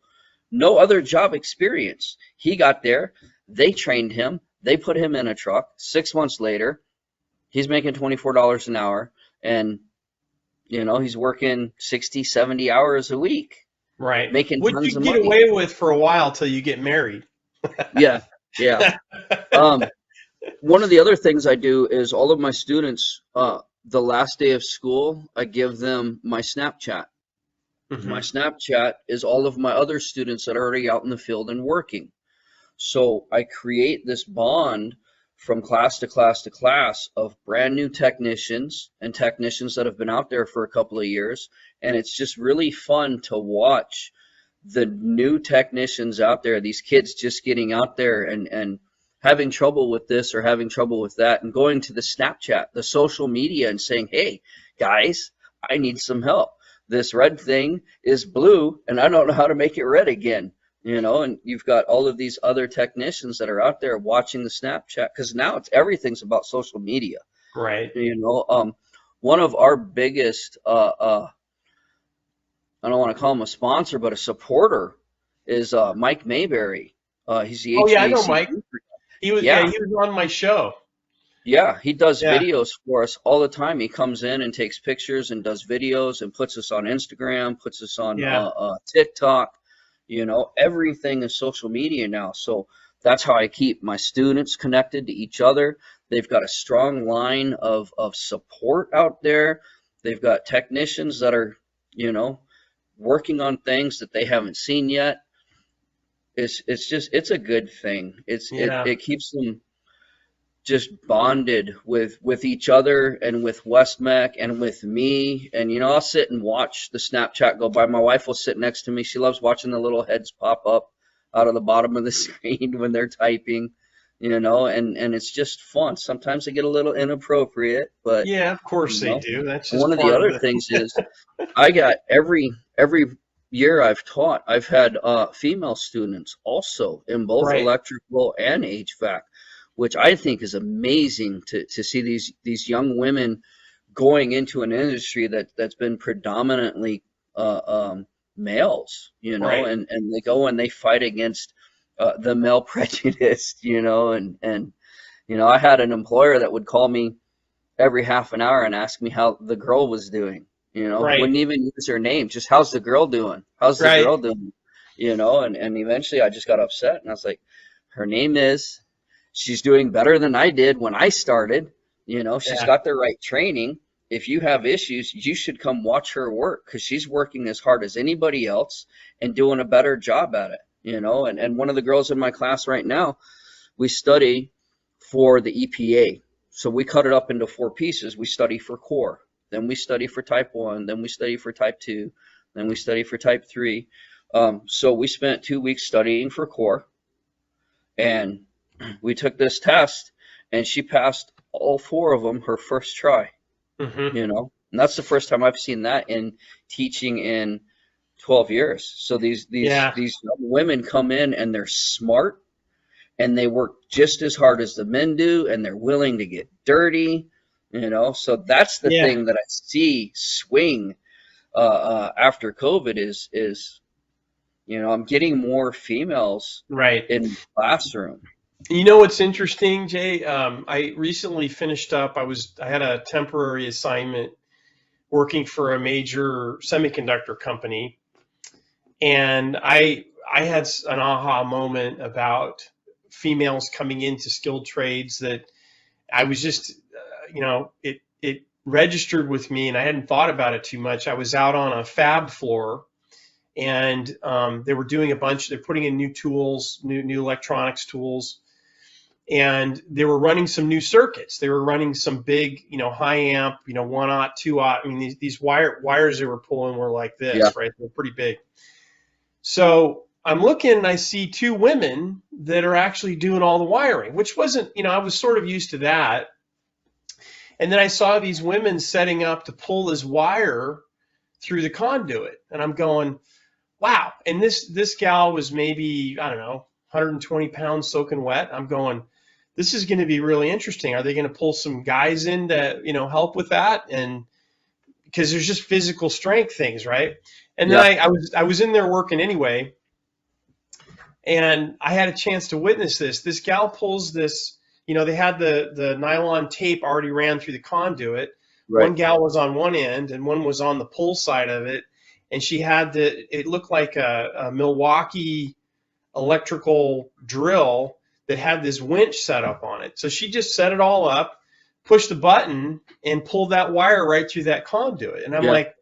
No other job experience. He got there. They trained him. They put him in a truck. 6 months later, he's making $24 an hour, and he's working 60, 70 hours a week, right. making What you tons of get money. away with for a while till you get married. Yeah, yeah. One of the other things I do is all of my students, the last day of school, I give them my Snapchat. My Hmm. Snapchat is all of my other students that are already out in the field and working. So I create this bond from class to class to class of brand new technicians and technicians that have been out there for a couple of years. And it's just really fun to watch the new technicians out there, these kids just getting out there and having trouble with this or having trouble with that, and going to the Snapchat, the social media, and saying, hey, guys, I need some help. This red thing is blue, and I don't know how to make it red again. And you've got all of these other technicians that are out there watching the Snapchat, because now everything's about social media. Right. One of our biggest, I don't want to call him a sponsor, but a supporter is Mike Mayberry. He's the Oh yeah, I know HVAC. Mike. He was yeah, Yeah, he was on my show. yeah, he does Yeah, videos for us all the time. He comes in and takes pictures and does videos and puts us on Instagram, puts us on yeah. TikTok. Everything is social media now. So that's how I keep my students connected to each other. They've got a strong line of support out there. They've got technicians that are, you know, working on things that they haven't seen yet. It's a good thing. Yeah. It keeps them just bonded with each other and with Westmec and with me. And I'll sit and watch the Snapchat go by. My wife will sit next to me. She loves watching the little heads pop up out of the bottom of the screen when they're typing, and it's just fun. Sometimes they get a little inappropriate, but Yeah, of course you they know. do. That's And one just of the part of other it. things is I got every year I've taught, I've had female students also in both Right. electrical and HVAC, which I think is amazing to see these young women going into an industry that's been predominantly males, Right. and they go and they fight against the male prejudice, and I had an employer that would call me every half an hour and ask me how the girl was doing. Right. Wouldn't even use her name, just how's the girl doing? How's the Right. girl doing? And eventually I just got upset and I was like, her name is, she's doing better than I did when I started. She's Yeah. got the right training. If you have issues, you should come watch her work because she's working as hard as anybody else and doing a better job at it. And one of the girls in my class right now, we study for the EPA. So we cut it up into 4 pieces. We study for core, then we study for type 1, then we study for type 2, then we study for type 3. So we spent 2 weeks studying for core. And we took this test, and she passed all 4 of them her first try, Hmm. you know. And that's the first time I've seen that in teaching in 12 years. So Yeah. these young women come in and they're smart and they work just as hard as the men do and they're willing to get dirty, you know. So that's the Yeah. thing that I see swing after COVID is, you know, I'm getting more females Right. in the classroom. You know what's interesting, Jay? I recently finished up. I had a temporary assignment working for a major semiconductor company, and I had an aha moment about females coming into skilled trades that I was just, it registered with me, and I hadn't thought about it too much. I was out on a fab floor, and they were doing a bunch. They're putting in new tools, new electronics tools, and they were running some new circuits. They were running some big, high amp, 1 aught, 2 aught. I mean, these wires they were pulling were like Yeah, this, right? They're pretty big. So I'm looking and I see 2 women that are actually doing all the wiring, which wasn't, I was sort of used to that. And then I saw these women setting up to pull this wire through the conduit, and I'm going, wow. And this gal was maybe, I don't know, 120 pounds soaking wet. I'm going, this is going to be really interesting. Are they going to pull some guys in to, help with that? And because there's just physical strength things, right? And then yeah, I was in there working anyway, and I had a chance to witness this. This gal pulls this, they had the nylon tape already ran through the conduit. right. One gal was on one end and one was on the pull side of it. And she had it looked like a Milwaukee electrical drill that had this winch set up on it. So she just set it all up, pushed the button, and pulled that wire right through that conduit. And I'm Yeah, like,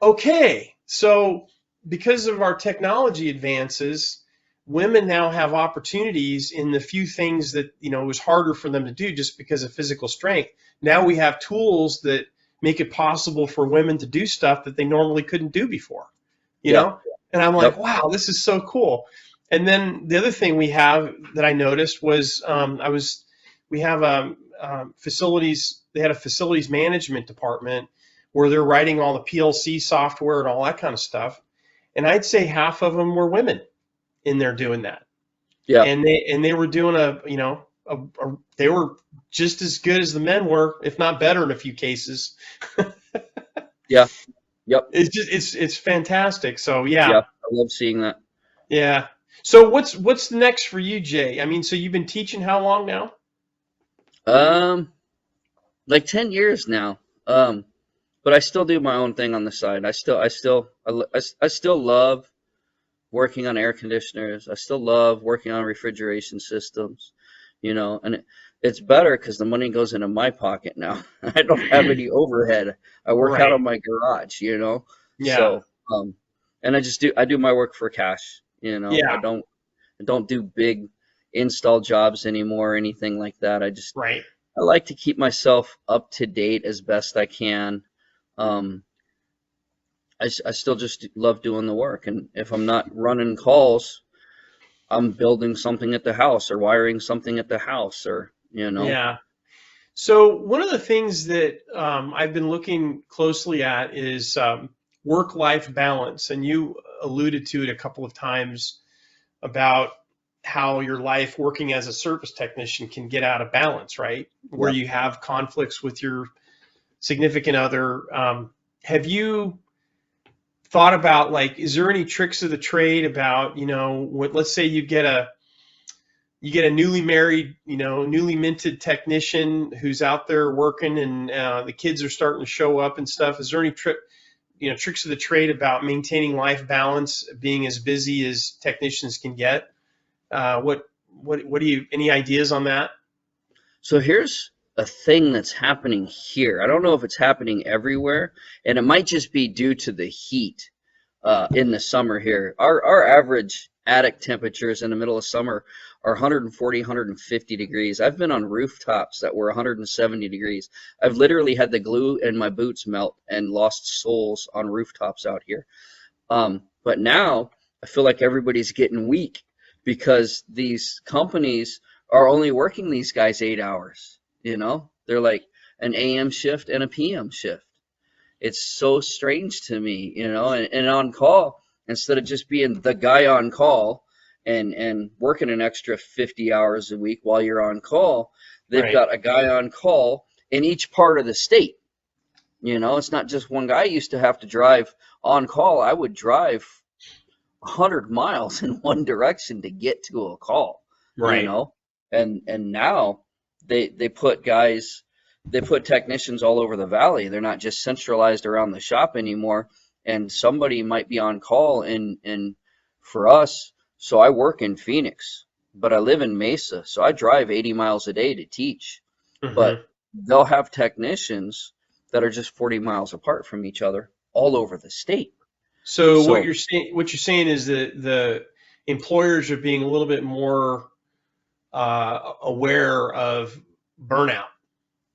okay, so because of our technology advances, women now have opportunities in the few things that it was harder for them to do just because of physical strength. Now we have tools that make it possible for women to do stuff that they normally couldn't do before. You yeah, know, and I'm like, yep, wow, this is so cool. And then the other thing we have that I noticed was we have facilities. They had a facilities management department where they're writing all the PLC software and all that kind of stuff. And I'd say half of them were women in there doing that. yeah, And they were doing they were just as good as the men were, if not better in a few cases. yeah, yep, It's fantastic. So yeah. yeah, I love seeing that. yeah. So what's next for you, Jay? I mean, so you've been teaching how long now? Um, like 10 years now. But I still do my own thing on the side. I still love working on air conditioners. I still love working on refrigeration systems, you know, and it's better because the money goes into my pocket now. I don't have any overhead. I work out Right. of my garage, you know. Yeah. So, and I do my work for cash, you know. Yeah. I don't do big install jobs anymore or anything like that. Right. I like to keep myself up to date as best I can. Um, I still just love doing the work. And if I'm not running calls, I'm building something at the house or wiring something at the house or, you know. Yeah. So one of the things that I've been looking closely at is work-life balance, and you alluded to it a couple of times about how your life working as a service technician can get out of balance, right? Where Yeah. you have conflicts with your significant other. Have you thought about, like, is there any tricks of the trade about, let's say you get a newly married, newly minted technician who's out there working, and the kids are starting to show up and stuff. Is there any tricks of the trade about maintaining life balance, being as busy as technicians can get? What do you, any ideas on that? So here's a thing that's happening here. I don't know if it's happening everywhere, and it might just be due to the heat in the summer here. Our average attic temperatures in the middle of summer are 140, 150 degrees. I've been on rooftops that were 170 degrees. I've literally had the glue in my boots melt and lost soles on rooftops out here. But now I feel like everybody's getting weak because these companies are only working these guys 8 hours. They're like an AM shift and a PM shift. It's so strange to me, and on call, instead of just being the guy on call and working an extra 50 hours a week while you're on call, they've got a guy on call in each part of the state. It's not just one guy. I used to have to drive on call. I would drive 100 miles in one direction to get to a call, and now they put technicians all over the valley. They're not just centralized around the shop anymore. And somebody might be on call in for us. So I work in Phoenix, but I live in Mesa. So I drive 80 miles a day to teach. But they'll have technicians that are just 40 miles apart from each other all over the state. So what you're saying is that the employers are being a little bit more aware of burnout.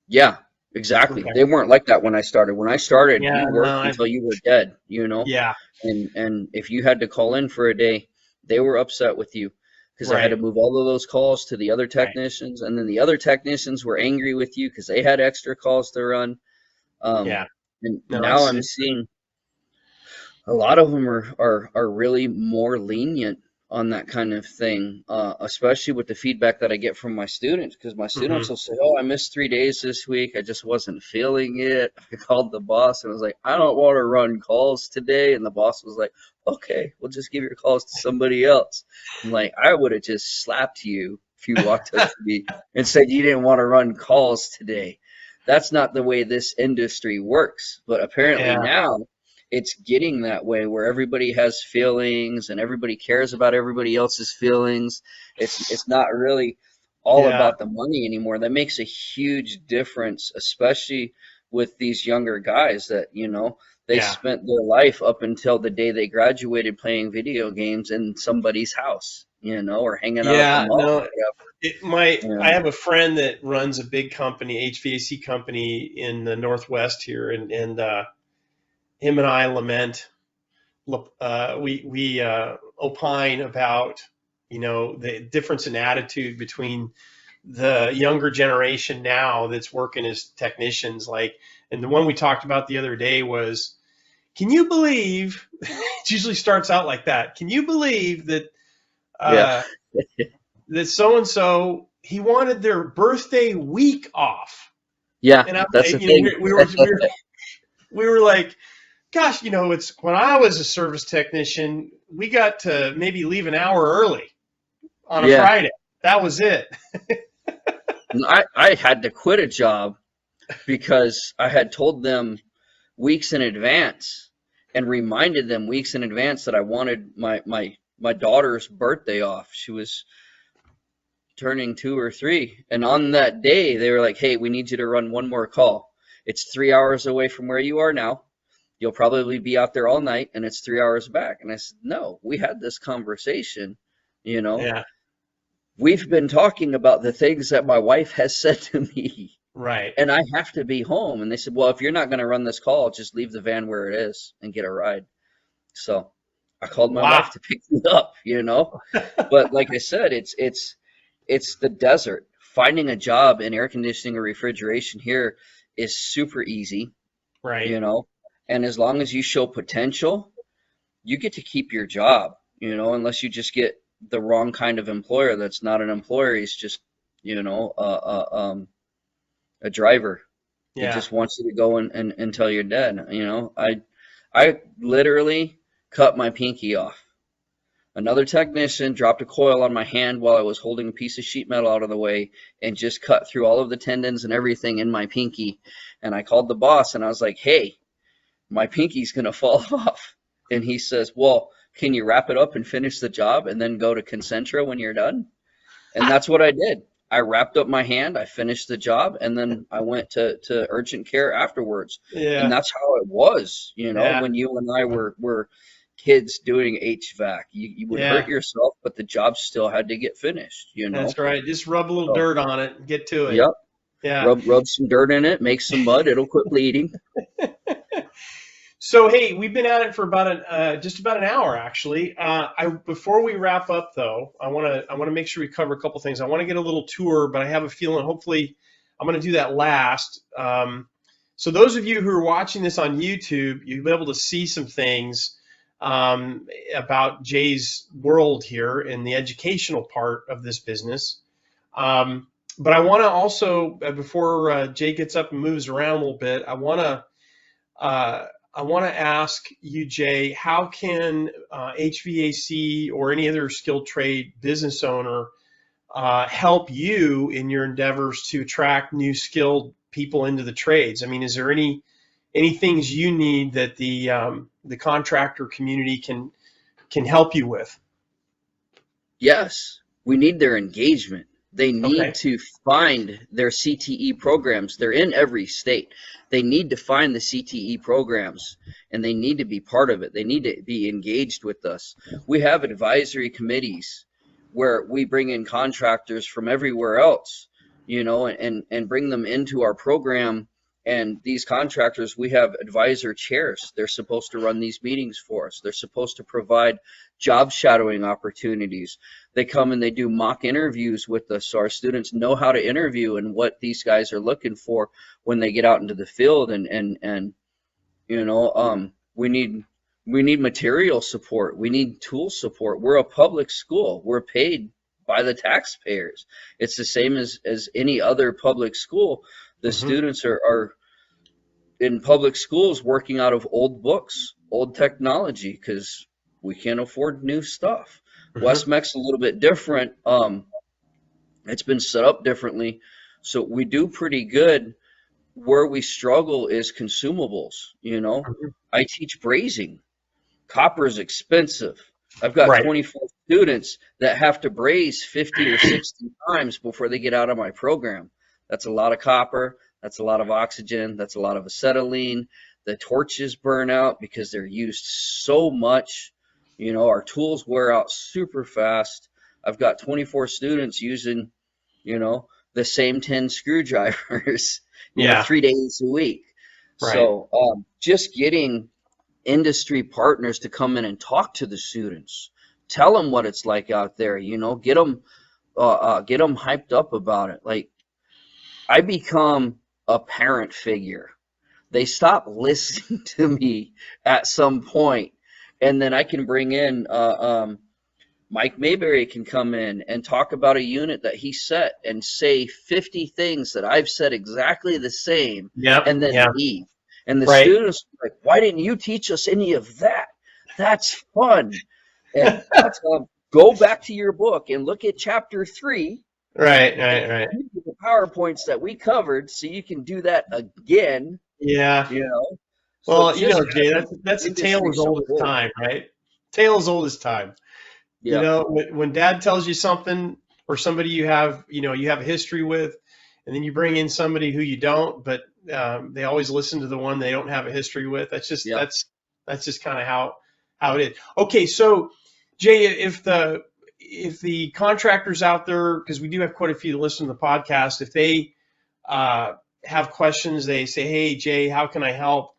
Yeah, exactly. Okay. They weren't like that when I started. When I started, you worked until you were dead, Yeah. And if you had to call in for a day, they were upset with you because I had to move all of those calls to the other technicians, and then the other technicians were angry with you because they had extra calls to run. And now I'm seeing a lot of them are really more lenient on that kind of thing, especially with the feedback that I get from my students, because my students will say, "Oh, I missed 3 days this week. I just wasn't feeling it." I called the boss and was like, "I don't want to run calls today." And the boss was like, "Okay, we'll just give your calls to somebody else." I'm like, I would have just slapped you if you walked up to me and said you didn't want to run calls today. That's not the way this industry works. But apparently now it's getting that way where everybody has feelings and everybody cares about everybody else's feelings. It's not really all about the money anymore. That makes a huge difference, especially with these younger guys that, they spent their life up until the day they graduated playing video games in somebody's house, or hanging out at the mall. I have a friend that runs a big company, HVAC company in the Northwest here, and him and I lament. We opine about the difference in attitude between the younger generation now that's working as technicians, and the one we talked about the other day was, can you believe? It usually starts out like that. Can you believe that that so and so, he wanted their birthday week off? Yeah, and that's the thing. We were like, gosh, it's when I was a service technician, we got to maybe leave an hour early on a Friday. That was it. I had to quit a job because I had told them weeks in advance and reminded them weeks in advance that I wanted my daughter's birthday off. She was turning 2 or 3. And on that day, they were like, "Hey, we need you to run one more call. It's 3 hours away from where you are now. You'll probably be out there all night, and it's 3 hours back." And I said, "No, we had this conversation, We've been talking about the things that my wife has said to me. Right. And I have to be home." And they said, "Well, if you're not going to run this call, just leave the van where it is and get a ride." So I called my wife to pick me up, But like I said, it's the desert. Finding a job in air conditioning or refrigeration here is super easy. Right. And as long as you show potential, you get to keep your job, unless you just get the wrong kind of employer that's not an employer. He's just, a driver. He just wants you to go until you're dead. I literally cut my pinky off. Another technician dropped a coil on my hand while I was holding a piece of sheet metal out of the way and just cut through all of the tendons and everything in my pinky. And I called the boss and I was like, "Hey, my pinky's going to fall off." And he says, "Well, can you wrap it up and finish the job and then go to Concentra when you're done?" And that's what I did. I wrapped up my hand, I finished the job, and then I went to urgent care afterwards. Yeah. And that's how it was, when you and I were kids doing HVAC. You would hurt yourself, but the job still had to get finished, That's right. Just rub a little dirt on it and get to it. Yep. Yeah. Rub some dirt in it, make some mud, it'll quit bleeding. So hey, we've been at it for about just about an hour actually. Before we wrap up though, I want to make sure we cover a couple things. I want to get a little tour, but I have a feeling hopefully I'm going to do that last. So those of you who are watching this on YouTube, you'll be able to see some things about Jay's world here in the educational part of this business. But I want to also, before Jay gets up and moves around a little bit, I want to ask you, Jay, how can HVAC or any other skilled trade business owner help you in your endeavors to attract new skilled people into the trades? I mean, is there any things you need that the contractor community can help you with? Yes, we need their engagement. They need Okay. to find their CTE programs. They're in every state. They need to find the CTE programs, and they need to be part of it. They need to be engaged with us. We have advisory committees where we bring in contractors from everywhere else, and bring them into our program. And these contractors, we have advisor chairs. They're supposed to run these meetings for us. They're supposed to provide job shadowing opportunities. They come and they do mock interviews with us, so our students know how to interview and what these guys are looking for when they get out into the field. And we need material support. We need tool support. We're a public school. We're paid by the taxpayers. It's the same as any other public school. The students are in public schools working out of old books, old technology, because we can't afford new stuff. West Mech's a little bit different. It's been set up differently, so we do pretty good. Where we struggle is consumables. I teach brazing. Copper is expensive. I've got Right. 24 students that have to braze 50 or 60 times before they get out of my program. That's a lot of copper. That's a lot of oxygen. That's a lot of acetylene. The torches burn out because they're used so much. Our tools wear out super fast. I've got 24 students using, the same 10 screwdrivers, Yeah. 3 days a week. Right. So just getting industry partners to come in and talk to the students, tell them what it's like out there, get them hyped up about it. Like, I become a parent figure. They stop listening to me at some point, and then I can bring in Mike Mayberry can come in and talk about a unit that he set and say 50 things that I've said exactly the same, Yep. and then Yeah. leave. And the Right. students are like, why didn't you teach us any of that? That's fun. And go back to your book and look at chapter 3. Right. The PowerPoints that we covered, so you can do that again. Yeah. So Well, Jay, that's a tale as old as time, right? Tale as old as time. Yeah. When dad tells you something, or somebody you have a history with, and then you bring in somebody who you don't, but they always listen to the one they don't have a history with. That's just kind of how it is. Okay, so Jay, if the contractors out there, because we do have quite a few that listen to the podcast, if they have questions, they say, "Hey, Jay, how can I help?"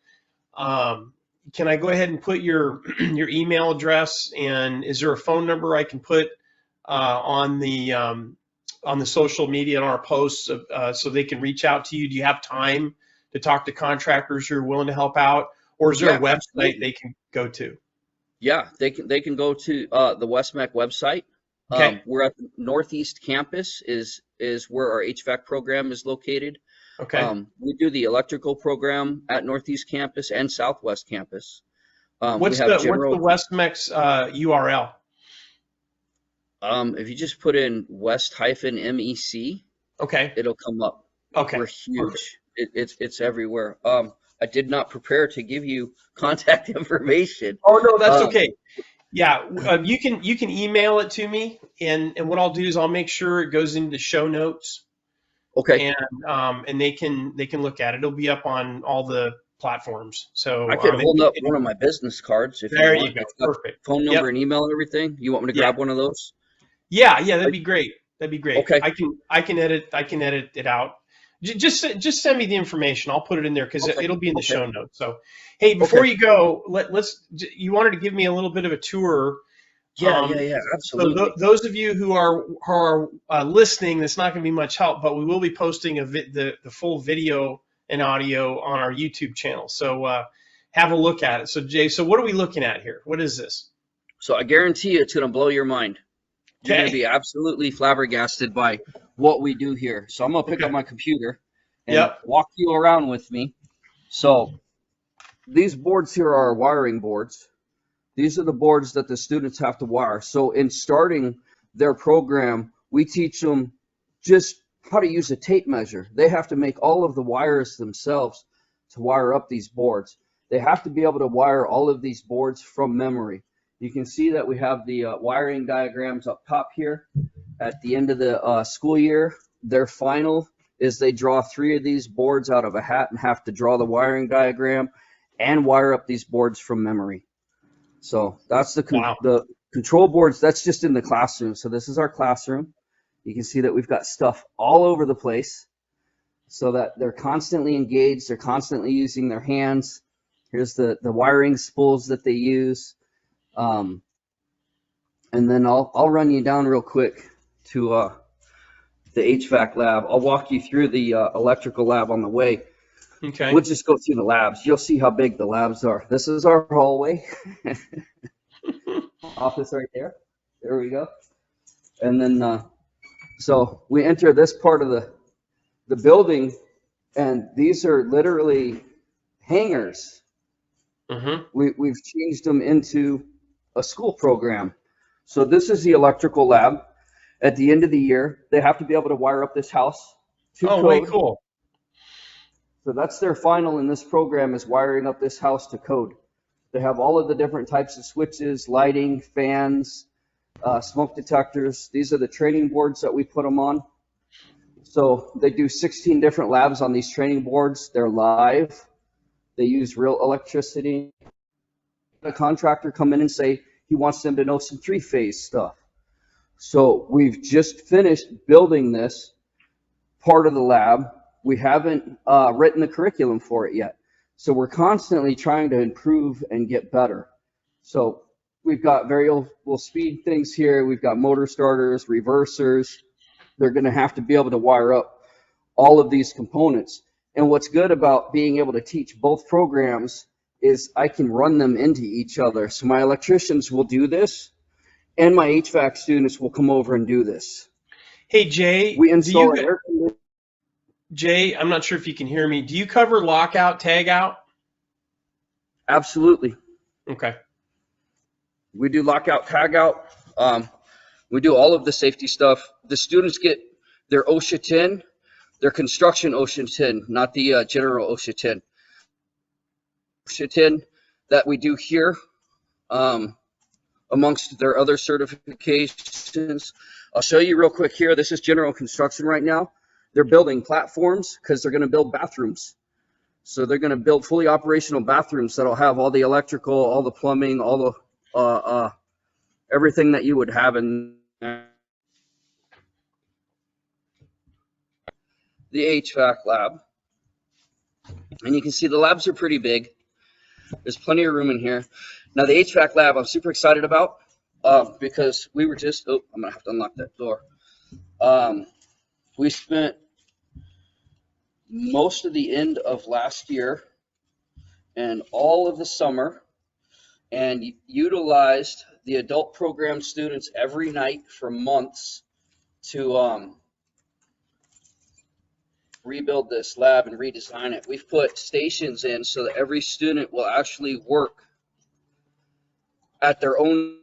Can I go ahead and put your email address, and is there a phone number I can put on the social media and our posts so they can reach out to you? Do you have time to talk to contractors who are willing to help out, or is there a website they can go to? Yeah, they can go to the West Mech website. Okay. We're at the Northeast campus is where our HVAC program is located. Okay. We do the electrical program at Northeast campus and Southwest campus. What's the West Mech's URL? If you just put in West-MEC, okay, it'll come up. Okay. We're huge. It's everywhere. I did not prepare to give you contact information. Oh no, that's okay. Yeah, you can email it to me, and what I'll do is I'll make sure it goes into the show notes. Okay. And they can look at it. It'll be up on all the platforms. So I could hold up one of my business cards if there you want. you go. Perfect. Phone number and email and everything. You want me to grab one of those? Yeah, that'd be great. Okay. I can edit it out. Just send me the information. I'll put it in there because Okay. it'll be in the Okay. show notes. So, hey, before Okay. you go, you wanted to give me a little bit of a tour. Yeah. Yeah. Yeah. So Absolutely. those of you who are listening, that's not going to be much help, but we will be posting the full video and audio on our YouTube channel. So have a look at it. So Jay, so what are we looking at here? What is this? So I guarantee you it's going to blow your mind. You're going to Okay. be absolutely flabbergasted by what we do here. So I'm going to pick up Okay. my computer and Yep. walk you around with me. So these boards here are wiring boards. These are the boards that the students have to wire. So in starting their program, we teach them just how to use a tape measure. They have to make all of the wires themselves to wire up these boards. They have to be able to wire all of these boards from memory. You can see that we have the wiring diagrams up top here. At the end of the school year, their final is they draw 3 of these boards out of a hat and have to draw the wiring diagram and wire up these boards from memory. So that's Wow. the control boards. That's just in the classroom. So this is our classroom. You can see that we've got stuff all over the place so that they're constantly engaged. They're constantly using their hands. Here's the wiring spools that they use. And then I'll run you down real quick to the HVAC lab. I'll walk you through the electrical lab on the way. Okay. We'll just go through the labs. You'll see how big the labs are. This is our hallway. Office right there. There we go. And then, so we enter this part of the building, and these are literally hangars. Mm-hmm. We've changed them into a school program. So this is the electrical lab. At the end of the year, they have to be able to wire up this house to Oh, way code. cool. So that's their final in this program, is wiring up this house to code. They have all of the different types of switches, lighting, fans, smoke detectors. These are the training boards that we put them on. So they do 16 different labs on these training boards. They're live. They use real electricity. A contractor come in and say he wants them to know some 3-phase stuff. So we've just finished building this part of the lab. We haven't written the curriculum for it yet. So we're constantly trying to improve and get better. So we've got variable speed things here. We've got motor starters, reversers. They're going to have to be able to wire up all of these components. And what's good about being able to teach both programs is I can run them into each other. So my electricians will do this, and my HVAC students will come over and do this. Hey, Jay, We install an air conditioner. Jay, I'm not sure if you can hear me. Do you cover lockout, tagout? Absolutely. Okay. We do lockout, tagout. We do all of the safety stuff. The students get their OSHA 10, their construction OSHA 10, not the general OSHA 10. OSHA 10 that we do here amongst their other certifications. I'll show you real quick here. This is general construction right now. They're building platforms because they're going to build bathrooms. So they're going to build fully operational bathrooms that'll have all the electrical, all the plumbing, all the everything that you would have in the HVAC lab. And you can see the labs are pretty big. There's plenty of room in here. Now the HVAC lab I'm super excited about because we were just, I'm going to have to unlock that door. We spent most of the end of last year and all of the summer and utilized the adult program students every night for months to rebuild this lab and redesign it. We've put stations in so that every student will actually work at their own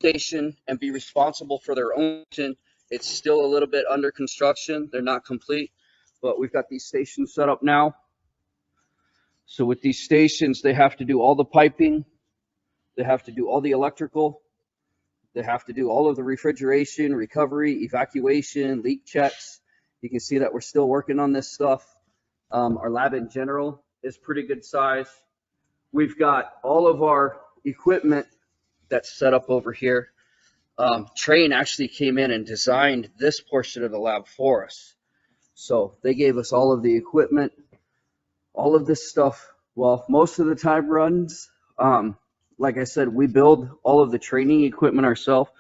station and be responsible for their own station. It's still a little bit under construction. They're not complete, but we've got these stations set up now. So with these stations, they have to do all the piping. They have to do all the electrical. They have to do all of the refrigeration, recovery, evacuation, leak checks. You can see that we're still working on this stuff. Our lab in general is pretty good size. We've got all of our equipment that's set up over here. Train actually came in and designed this portion of the lab for us. So they gave us all of the equipment, all of this stuff. Well, most of the time runs. Like I said, we build all of the training equipment ourselves.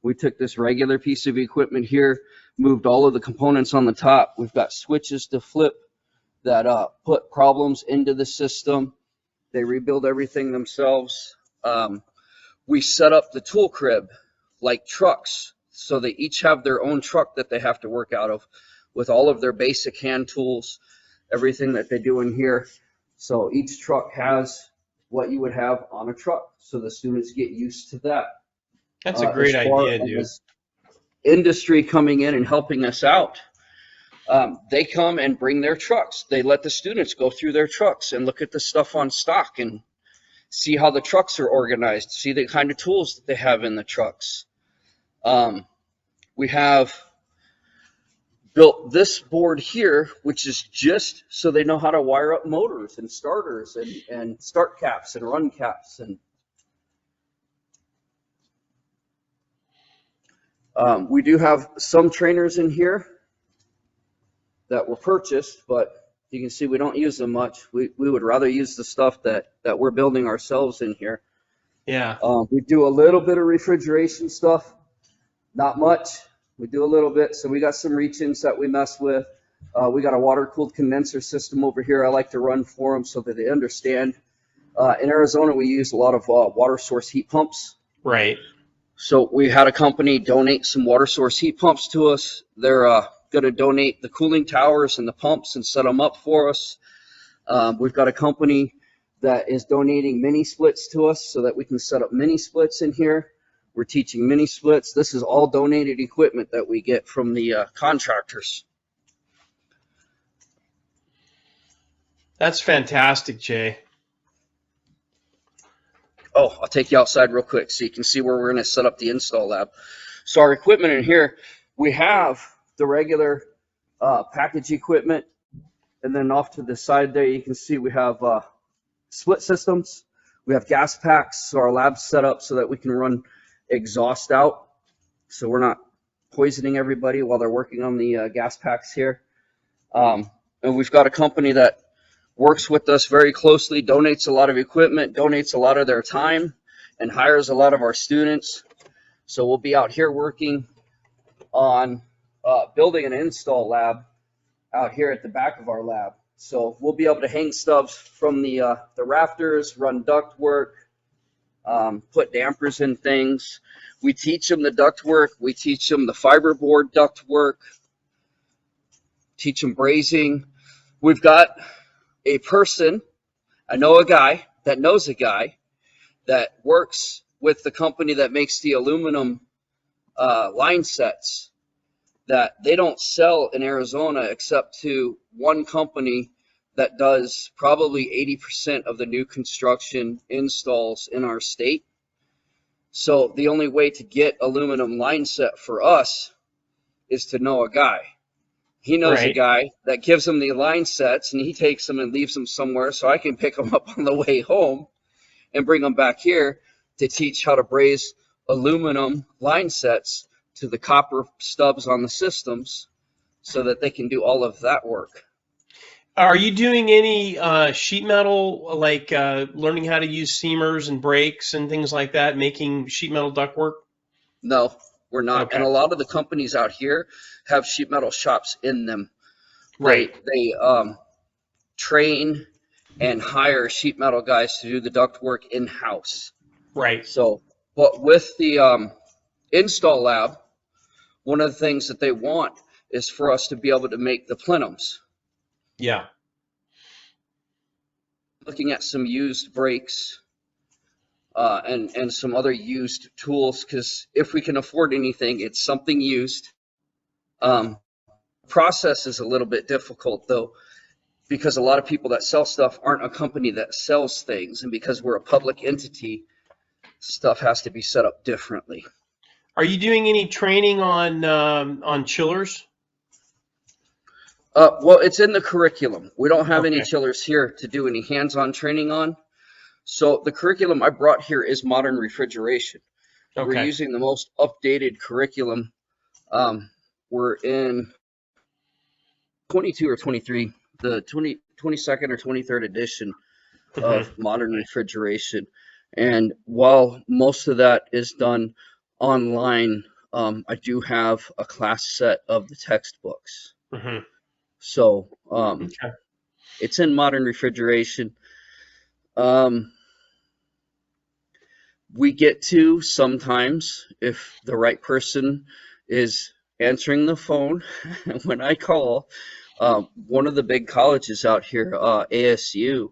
We took this regular piece of equipment here, moved all of the components on the top. We've got switches to flip that put problems into the system. They rebuild everything themselves. We set up the tool crib like trucks. So they each have their own truck that they have to work out of with all of their basic hand tools, everything that they do in here. So each truck has what you would have on a truck. So the students get used to that. That's a great idea, dude. Industry coming in and helping us out. They come and bring their trucks. They let the students go through their trucks and look at the stuff on stock and see how the trucks are organized, see the kind of tools that they have in the trucks. We have built this board here, which is just so they know how to wire up motors and starters and start caps and run caps. And we do have some trainers in here that were purchased, but you can see we don't use them much. We would rather use the stuff that we're building ourselves in here. Yeah. We do a little bit of refrigeration stuff, not much. We do a little bit. So we got some reach-ins that we mess with. We got a water-cooled condenser system over here I like to run for them so that they understand. In Arizona, we use a lot of water source heat pumps. Right. So we had a company donate some water source heat pumps to us. They're going to donate the cooling towers and the pumps and set them up for us. We've got a company that is donating mini splits to us so that we can set up mini splits in here. We're teaching mini splits. This is all donated equipment that we get from the contractors. That's fantastic, Jay. Oh, I'll take you outside real quick so you can see where we're going to set up the install lab. So our equipment in here, we have the regular package equipment, and then off to the side there you can see we have split systems. We have gas packs, so our lab's set up so that we can run exhaust out, so we're not poisoning everybody while they're working on the gas packs here. And we've got a company that works with us very closely, donates a lot of equipment, donates a lot of their time, and hires a lot of our students. So we'll be out here working on building an install lab out here at the back of our lab. So we'll be able to hang stubs from the rafters, run duct work, put dampers in things. We teach them the duct work. We teach them the fiberboard duct work, teach them brazing. We've got a person, I know a guy that knows a guy that works with the company that makes the aluminum line sets that they don't sell in Arizona except to one company that does probably 80% of the new construction installs in our state. So the only way to get aluminum line set for us is to know a guy. He knows a guy that gives him the line sets, and he takes them and leaves them somewhere so I can pick them up on the way home and bring them back here to teach how to braze aluminum line sets to the copper stubs on the systems so that they can do all of that work. Are you doing any sheet metal, like learning how to use seamers and brakes and things like that, making sheet metal ductwork? No, we're not. Okay. And a lot of the companies out here have sheet metal shops in them. Right. They train and hire sheet metal guys to do the duct work in-house. Right. So, but with the install lab, one of the things that they want is for us to be able to make the plenums. Yeah. Looking at some used brakes and some other used tools, because if we can afford anything, it's something used. Process is a little bit difficult, though, because a lot of people that sell stuff aren't a company that sells things, and because we're a public entity, stuff has to be set up differently. Are you doing any training on chillers? Well, it's in the curriculum. We don't have any Okay. chillers here to do any hands-on training on. So the curriculum I brought here is modern refrigeration. We're Okay. using the most updated curriculum. We're in 22 or 23, the 22nd or 23rd edition of modern refrigeration. And while most of that is done online, I do have a class set of the textbooks. So it's in modern refrigeration. We get to sometimes, if the right person is answering the phone when I call, one of the big colleges out here, ASU,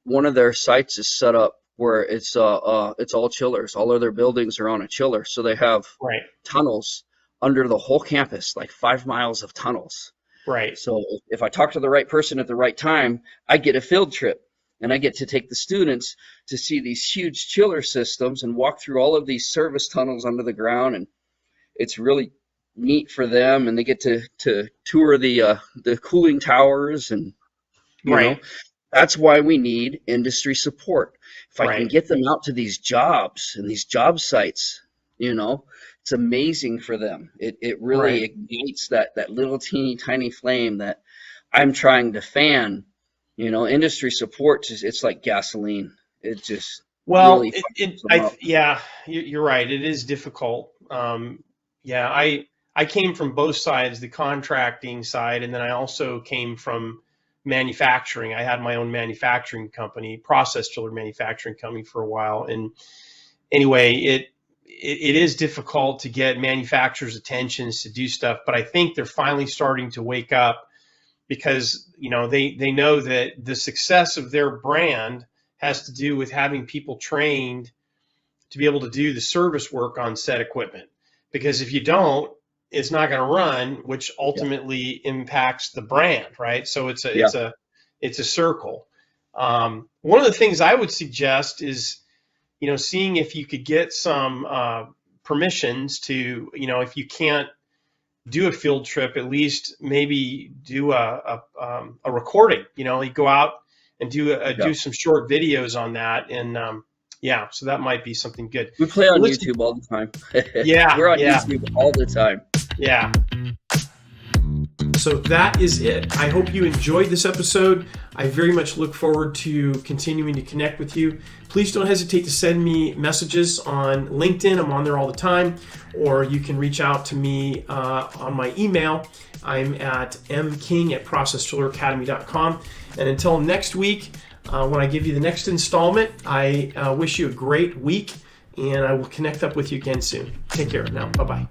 one of their sites is set up where it's all chillers. All of their buildings are on a chiller, so they have tunnels under the whole campus, like 5 miles of tunnels. Right. So if I talk to the right person at the right time, I get a field trip, and I get to take the students to see these huge chiller systems and walk through all of these service tunnels under the ground, and it's really neat for them. And they get to tour the cooling towers, and you know, that's why we need industry support. If I can get them out to these jobs and these job sites, you know, it's amazing for them. It really ignites that little teeny tiny flame that I'm trying to fan. You know, industry support, it's like gasoline. It just really yeah, you're right. It is difficult. I came from both sides, the contracting side, and then I also came from manufacturing. I had my own manufacturing company, process chiller manufacturing company, for a while. And anyway, it is difficult to get manufacturers' attentions to do stuff, but I think they're finally starting to wake up, because you know they know that the success of their brand has to do with having people trained to be able to do the service work on said equipment. Because if you don't, it's not going to run, which ultimately impacts the brand, right? So it's a circle. One of the things I would suggest is, you know, seeing if you could get some permissions to, you know, if you can't do a field trip, at least maybe do a recording. You know, you go out and do some short videos on that, and so that might be something good. We play on YouTube all the time. We're on YouTube all the time. Yeah. So that is it. I hope you enjoyed this episode. I very much look forward to continuing to connect with you. Please don't hesitate to send me messages on LinkedIn. I'm on there all the time. Or you can reach out to me on my email. I'm at mking@processchilleracademy.com. And until next week, when I give you the next installment, I wish you a great week, and I will connect up with you again soon. Take care now. Bye-bye.